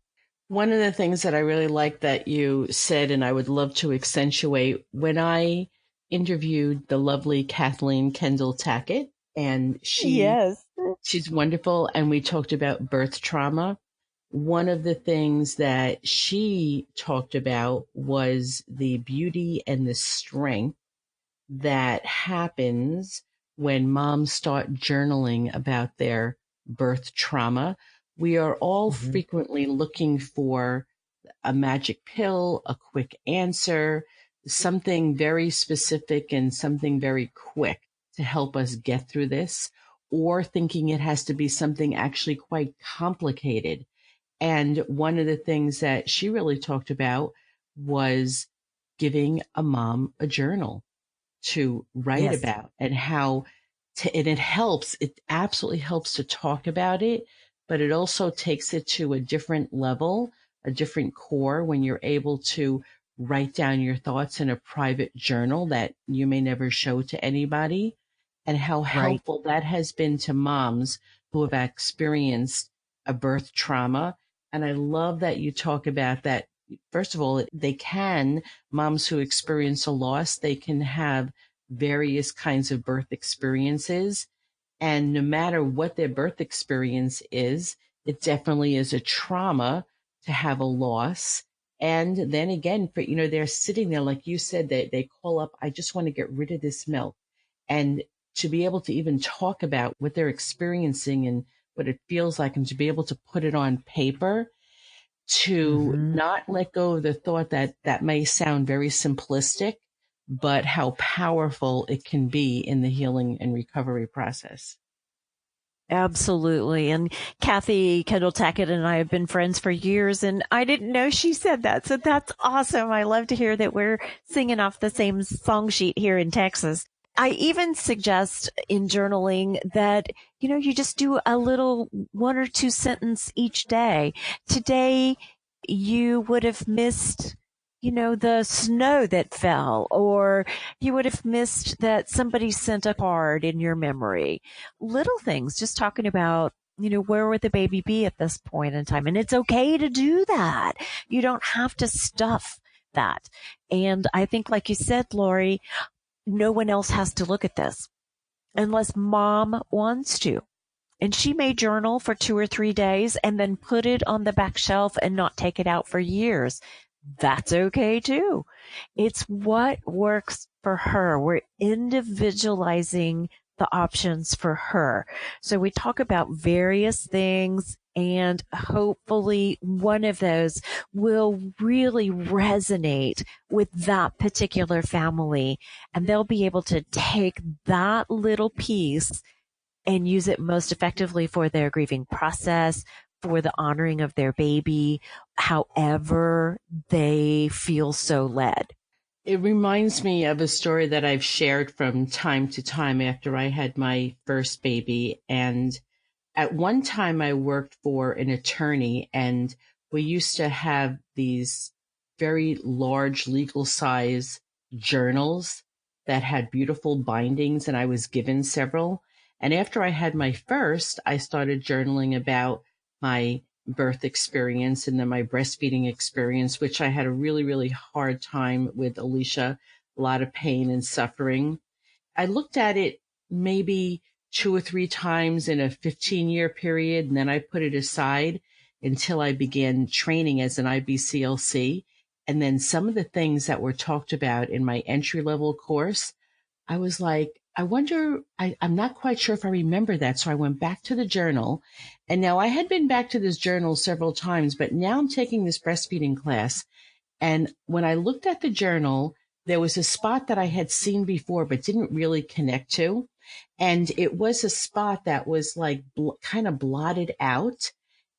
One of the things that I really like that you said, and I would love to accentuate, when I interviewed the lovely Kathleen Kendall Tackett, and she's wonderful, and we talked about birth trauma. One of the things that she talked about was the beauty and the strength that happens when moms start journaling about their birth trauma. We are all frequently looking for a magic pill, a quick answer, something very specific and something very quick to help us get through this, or thinking it has to be something actually quite complicated. And one of the things that she really talked about was giving a mom a journal to write about, and how and it absolutely helps to talk about it, but it also takes it to a different level, a different core, when you're able to write down your thoughts in a private journal that you may never show to anybody, and how helpful that has been to moms who have experienced a birth trauma. And I love that you talk about that. First of all, moms who experience a loss, they can have various kinds of birth experiences. And no matter what their birth experience is, it definitely is a trauma to have a loss. And then again, they're sitting there, like you said, they call up, I just want to get rid of this milk. And to be able to even talk about what they're experiencing and what it feels like, and to be able to put it on paper, to not let go of the thought that may sound very simplistic, but how powerful it can be in the healing and recovery process. Absolutely. And Kathy Kendall Tackett and I have been friends for years, and I didn't know she said that. So that's awesome. I love to hear that we're singing off the same song sheet here in Texas. I even suggest in journaling that, you just do a little 1 or 2 sentence each day. Today, you would have missed, the snow that fell, or you would have missed that somebody sent a card in your memory. Little things, just talking about, where would the baby be at this point in time? And it's okay to do that. You don't have to stuff that. And I think, like you said, Lori, no one else has to look at this unless mom wants to. And she may journal for 2 or 3 days and then put it on the back shelf and not take it out for years. That's okay too. It's what works for her. We're individualizing the options for her. So we talk about various things, and hopefully one of those will really resonate with that particular family, and they'll be able to take that little piece and use it most effectively for their grieving process, for the honoring of their baby, however they feel so led. It reminds me of a story that I've shared from time to time after I had my first baby. And at one time I worked for an attorney, and we used to have these very large legal size journals that had beautiful bindings, and I was given several. And after I had my first, I started journaling about my birth experience and then my breastfeeding experience, which I had a really, really hard time with Alicia, a lot of pain and suffering. I looked at it maybe 2 or 3 times in a 15-year period, and then I put it aside until I began training as an IBCLC. And then some of the things that were talked about in my entry-level course, I was like, I wonder, I'm not quite sure if I remember that. So I went back to the journal, and now I had been back to this journal several times, but now I'm taking this breastfeeding class. And when I looked at the journal, there was a spot that I had seen before but didn't really connect to. And it was a spot that was like kind of blotted out.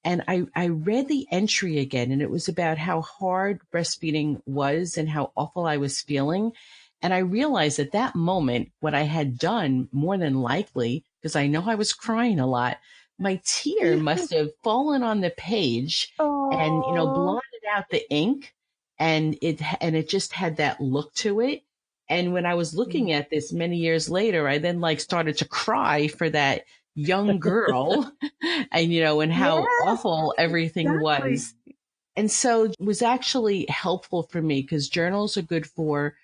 And I read the entry again, and it was about how hard breastfeeding was and how awful I was feeling. And I realized at that moment what I had done, more than likely, because I know I was crying a lot, my tear must have fallen on the page and, Oh, blotted out the ink, and it just had that look to it. And when I was looking at this many years later, I then like started to cry for that young girl and, and how yes, awful everything exactly. was. And so it was actually helpful for me because journals are good for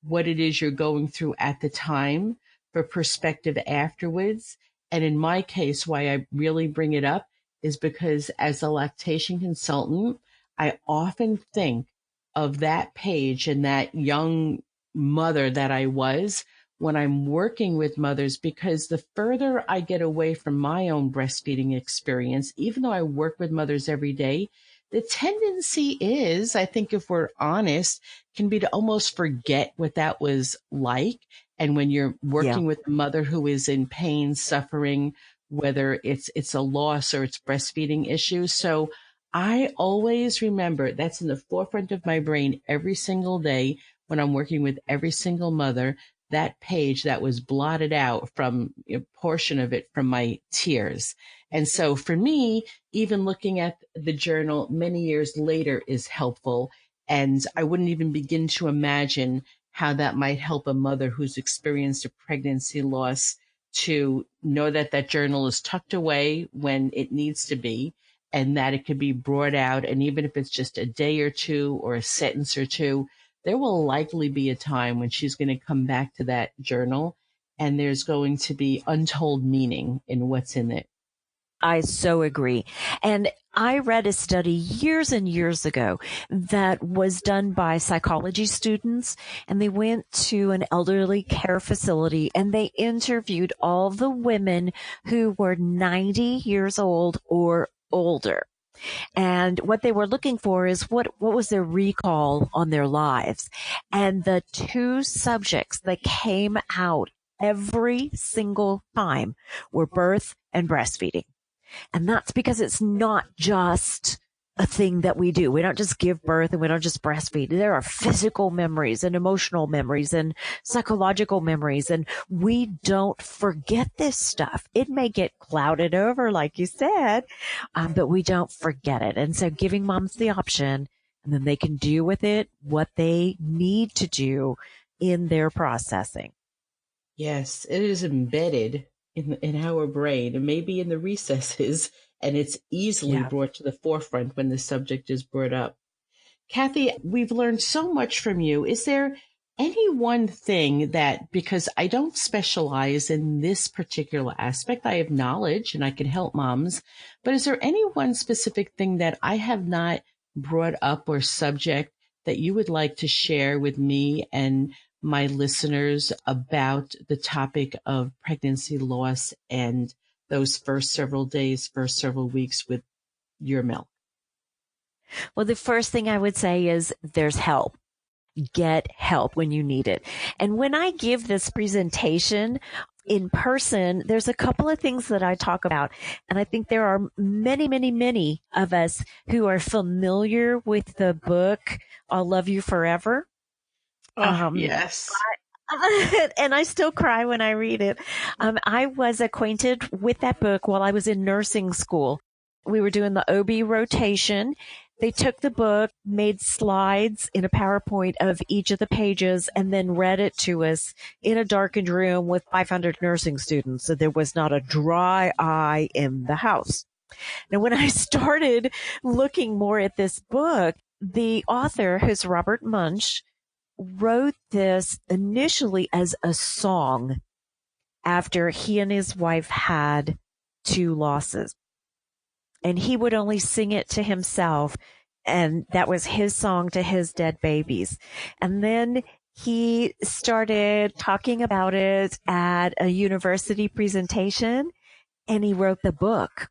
what it is you're going through at the time, for perspective afterwards. And in my case, why I really bring it up is because as a lactation consultant, I often think of that page and that young mother that I was when I'm working with mothers, because the further I get away from my own breastfeeding experience, even though I work with mothers every day, the tendency is, I think if we're honest, can be to almost forget what that was like. And when you're Yeah. working with a mother who is in pain, suffering, whether it's a loss or it's breastfeeding issues. So I always remember that's in the forefront of my brain every single day when I'm working with every single mother, that page that was blotted out from a portion of it from my tears. And so for me, even looking at the journal many years later is helpful. And I wouldn't even begin to imagine how that might help a mother who's experienced a pregnancy loss to know that that journal is tucked away when it needs to be, and that it could be brought out. And even if it's just a day or two or a sentence or two, there will likely be a time when she's going to come back to that journal and there's going to be untold meaning in what's in it. I so agree. And I read a study years and years ago that was done by psychology students, and they went to an elderly care facility and they interviewed all the women who were 90 years old or older. And what they were looking for is what was their recall on their lives. And the two subjects that came out every single time were birth and breastfeeding. And that's because it's not just a thing that we do. We don't just give birth and we don't just breastfeed. There are physical memories and emotional memories and psychological memories. And we don't forget this stuff. It may get clouded over, like you said, but we don't forget it. And so giving moms the option, and then they can do with it what they need to do in their processing. Yes, it is embedded in our brain and maybe in the recesses, and it's easily Yeah. brought to the forefront when the subject is brought up. Kathy, we've learned so much from you. Is there any one thing that, because I don't specialize in this particular aspect, I have knowledge and I can help moms, but is there any one specific thing that I have not brought up or subject that you would like to share with me and my listeners about the topic of pregnancy loss and those first several days, first several weeks with your milk? Well, the first thing I would say is there's help. Get help when you need it. And when I give this presentation in person, there's a couple of things that I talk about. And I think there are many, many, many of us who are familiar with the book, I'll Love You Forever. Oh, yes. And I still cry when I read it. I was acquainted with that book while I was in nursing school. We were doing the OB rotation. They took the book, made slides in a PowerPoint of each of the pages, and then read it to us in a darkened room with 500 nursing students. So there was not a dry eye in the house. Now, when I started looking more at this book, the author, who's Robert Munsch, wrote this initially as a song after he and his wife had two losses. And he would only sing it to himself. And that was his song to his dead babies. And then he started talking about it at a university presentation, and he wrote the book.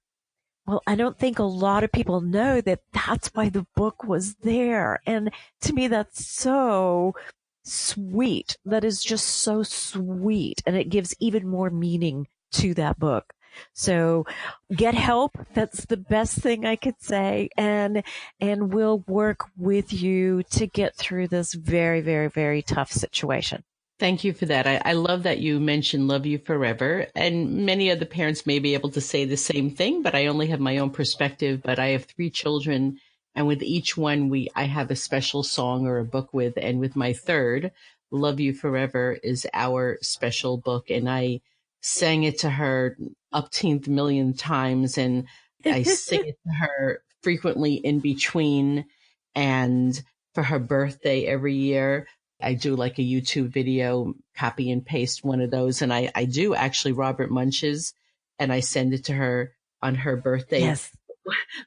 Well, I don't think a lot of people know that that's why the book was there. And to me, that's so sweet. That is just so sweet. And it gives even more meaning to that book. So get help. That's the best thing I could say. And we'll work with you to get through this very, very, very tough situation. Thank you for that. I love that you mentioned Love You Forever. And many other parents may be able to say the same thing, but I only have my own perspective. But I have 3 children, and with each one, I have a special song or a book with. And with my third, Love You Forever is our special book. And I sang it to her upteenth million times, and I sing it to her frequently in between and for her birthday every year. I do like a YouTube video, copy and paste one of those. And I do actually Robert Munch's, and I send it to her on her birthday. Yes.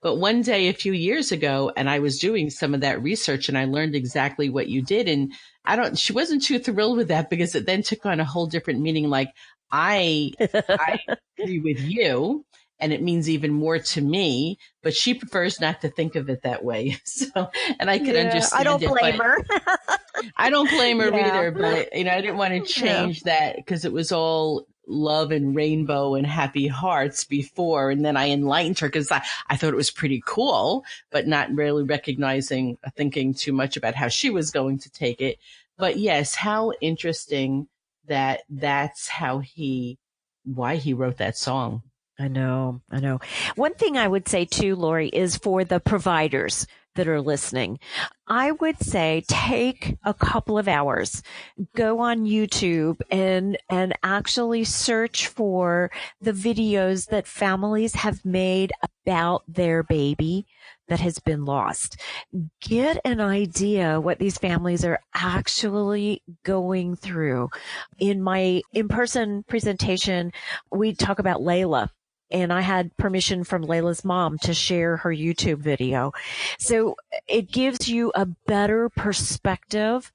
But one day a few years ago, and I was doing some of that research, and I learned exactly what you did. And she wasn't too thrilled with that, because it then took on a whole different meaning. Like, I agree with you, and it means even more to me, but she prefers not to think of it that way. So, and I can understand. I don't blame her. I don't blame her either, but I didn't want to change that, because it was all love and rainbow and happy hearts before. And then I enlightened her, because I thought it was pretty cool, but not really thinking too much about how she was going to take it. But yes, how interesting that's why he wrote that song. I know. One thing I would say too, Lori, is for the providers that are listening, I would say take a couple of hours, go on YouTube and actually search for the videos that families have made about their baby that has been lost. Get an idea what these families are actually going through. In my in-person presentation, we talk about Layla. And I had permission from Layla's mom to share her YouTube video. So it gives you a better perspective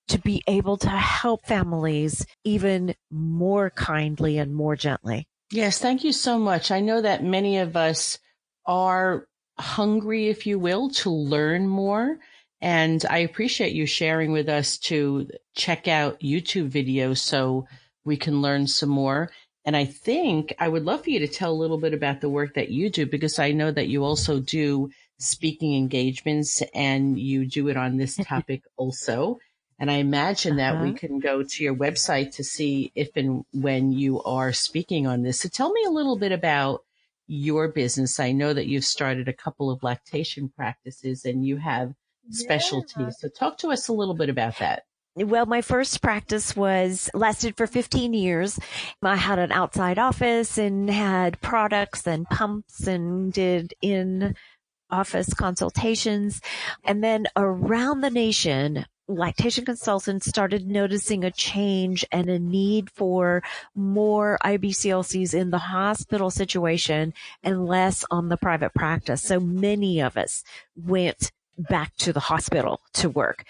to be able to help families even more kindly and more gently. Yes, thank you so much. I know that many of us are hungry, if you will, to learn more. And I appreciate you sharing with us to check out YouTube videos so we can learn some more. And I think I would love for you to tell a little bit about the work that you do, because I know that you also do speaking engagements, and you do it on this topic also. And I imagine that we can go to your website to see if and when you are speaking on this. So tell me a little bit about your business. I know that you've started a couple of lactation practices and you have specialties. So talk to us a little bit about that. Well, my first practice lasted for 15 years. I had an outside office and had products and pumps and did in-office consultations. And then around the nation, lactation consultants started noticing a change and a need for more IBCLCs in the hospital situation and less on the private practice. So many of us went back to the hospital to work.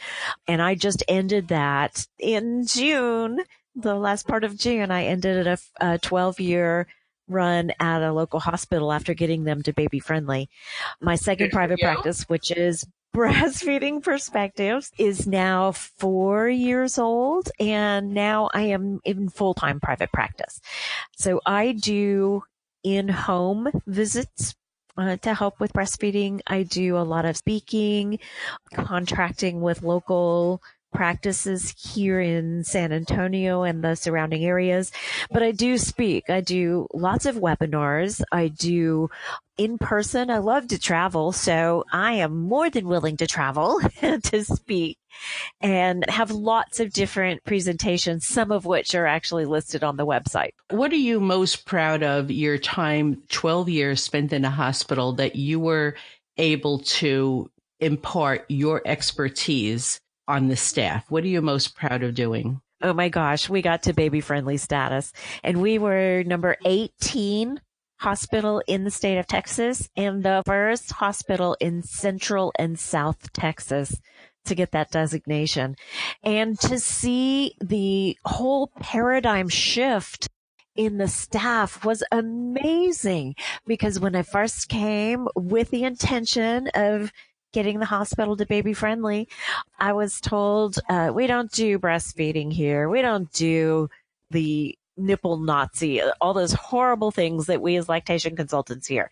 And I just ended that in June, the last part of June. I ended a 12-year run at a local hospital after getting them to baby friendly. My second private practice, which is Breastfeeding Perspectives, is now 4 years old, and now I am in full-time private practice. So I do in-home visits to help with breastfeeding. I do a lot of speaking, contracting with local practices here in San Antonio and the surrounding areas. But I do speak. I do lots of webinars. I do in person. I love to travel, so I am more than willing to travel to speak and have lots of different presentations, some of which are actually listed on the website. What are you most proud of your time, 12 years spent in a hospital, that you were able to impart your expertise on the staff? What are you most proud of doing? Oh my gosh, we got to baby friendly status, and we were number 18 hospital in the state of Texas and the first hospital in Central and South Texas to get that designation. And to see the whole paradigm shift in the staff was amazing, because when I first came with the intention of getting the hospital to baby friendly, I was told, we don't do breastfeeding here. We don't do the nipple Nazi, all those horrible things that we as lactation consultants hear.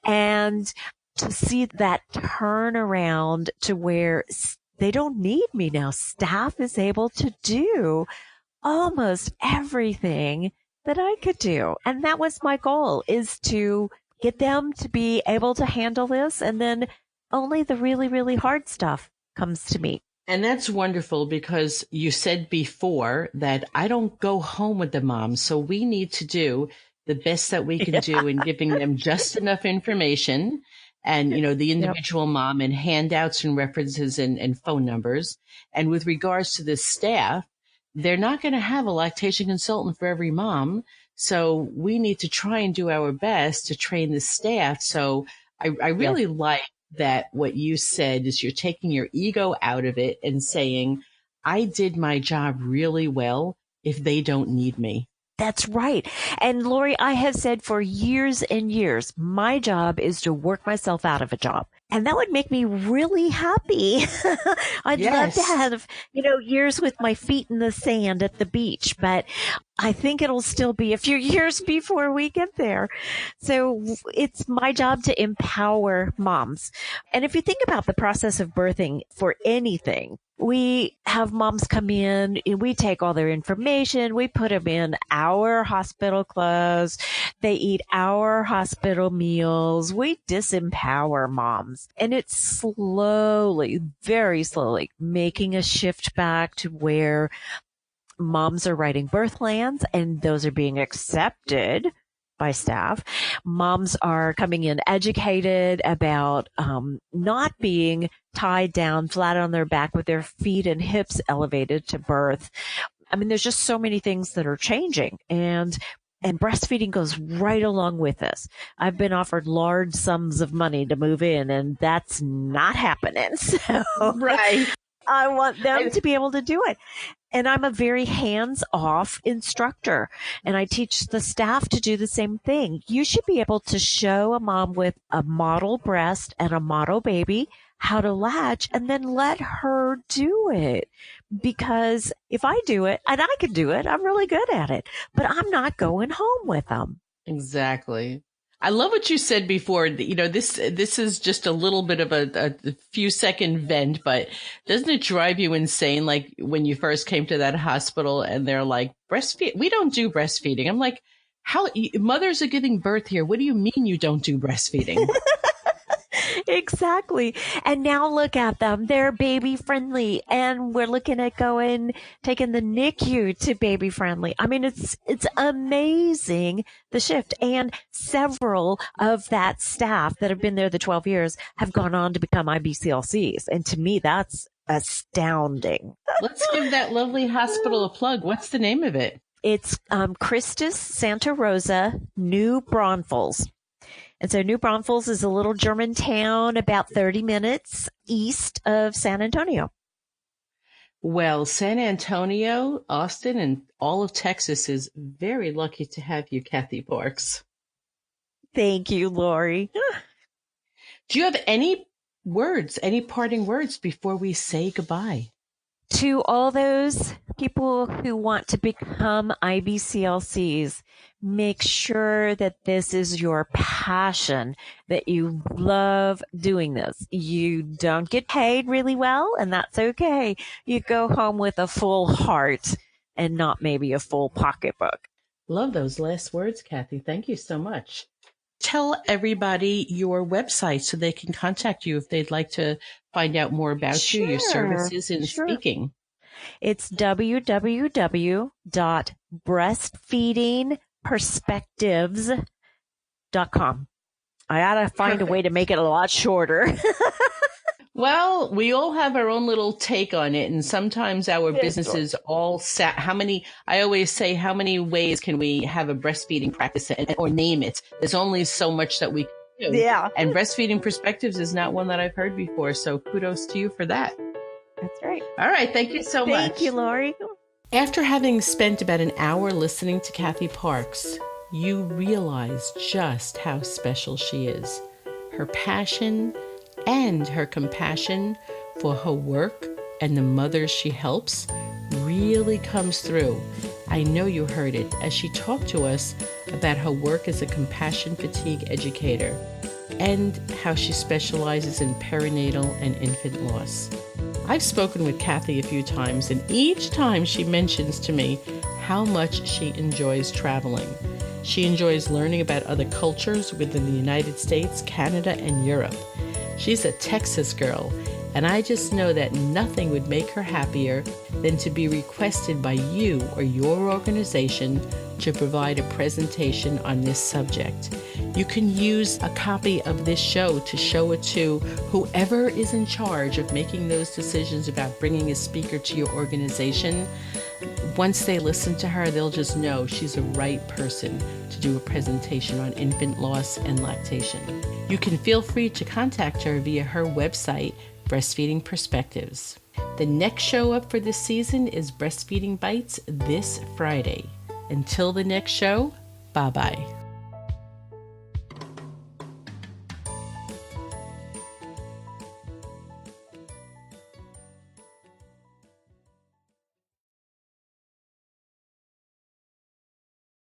And to see that turn around to where they don't need me now. Staff is able to do almost everything that I could do. And that was my goal, is to get them to be able to handle this. And then only the really, really hard stuff comes to me. And that's wonderful, because you said before that I don't go home with the moms. So we need to do the best that we can do in giving them just enough information and, the individual mom, and handouts and references and phone numbers. And with regards to the staff, they're not going to have a lactation consultant for every mom. So we need to try and do our best to train the staff. So I really like that what you said is you're taking your ego out of it and saying, I did my job really well if they don't need me. That's right. And Lori, I have said for years and years, my job is to work myself out of a job. And that would make me really happy. I'd love to have, years with my feet in the sand at the beach, but I think it'll still be a few years before we get there. So it's my job to empower moms. And if you think about the process of birthing for anything, we have moms come in and we take all their information. We put them in our hospital clothes. They eat our hospital meals. We disempower moms. And it's slowly, very slowly making a shift back to where moms are writing birth plans, and those are being accepted by staff. Moms are coming in educated about not being tied down flat on their back with their feet and hips elevated to birth. I mean, there's just so many things that are changing, and breastfeeding goes right along with this. I've been offered large sums of money to move in, and that's not happening. So Right. I want them to be able to do it. And I'm a very hands-off instructor, and I teach the staff to do the same thing. You should be able to show a mom with a model breast and a model baby how to latch, and then let her do it. Because if I do it, and I can do it, I'm really good at it, but I'm not going home with them. Exactly. I love what you said before. This is just a little bit of a few second vent, but doesn't it drive you insane? Like when you first came to that hospital and they're like, breastfeed, we don't do breastfeeding. I'm like, how mothers are giving birth here? What do you mean you don't do breastfeeding? Exactly. And now look at them. They're baby friendly, and we're looking at taking the NICU to baby friendly. I mean, it's amazing, the shift. And several of that staff that have been there the 12 years have gone on to become IBCLCs. And to me, that's astounding. Let's give that lovely hospital a plug. What's the name of it? It's Christus Santa Rosa, New Braunfels. And so New Braunfels is a little German town about 30 minutes east of San Antonio. Well, San Antonio, Austin, and all of Texas is very lucky to have you, Kathy Parks. Thank you, Lori. Do you have any parting words before we say goodbye? To all those people who want to become IBCLCs, make sure that this is your passion, that you love doing this. You don't get paid really well, and that's okay. You go home with a full heart and not maybe a full pocketbook. Love those last words, Kathy. Thank you so much. Tell everybody your website so they can contact you if they'd like to find out more about you, your services in speaking. It's www.breastfeedingperspectives.com. I gotta find a way to make it a lot shorter. Well, we all have our own little take on it, and sometimes our businesses all I always say, how many ways can we have a breastfeeding practice or name it? There's only so much that we can do. Yeah. And breastfeeding perspectives is not one that I've heard before, so kudos to you for that. That's right. All right. Thank you so much. Thank you, Lori. After having spent about an hour listening to Kathy Parks, you realize just how special she is. Her passion and her compassion for her work and the mothers she helps really comes through. I know you heard it as she talked to us about her work as a Compassion Fatigue Educator and how she specializes in perinatal and infant loss. I've spoken with Kathy a few times, and each time she mentions to me how much she enjoys traveling. She enjoys learning about other cultures within the United States, Canada, and Europe. She's a Texas girl, and I just know that nothing would make her happier than to be requested by you or your organization to provide a presentation on this subject. You can use a copy of this show to show it to whoever is in charge of making those decisions about bringing a speaker to your organization. Once they listen to her, they'll just know she's the right person to do a presentation on infant loss and lactation. You can feel free to contact her via her website, Breastfeeding Perspectives. The next show up for this season is Breastfeeding Bites this Friday. Until the next show, bye-bye.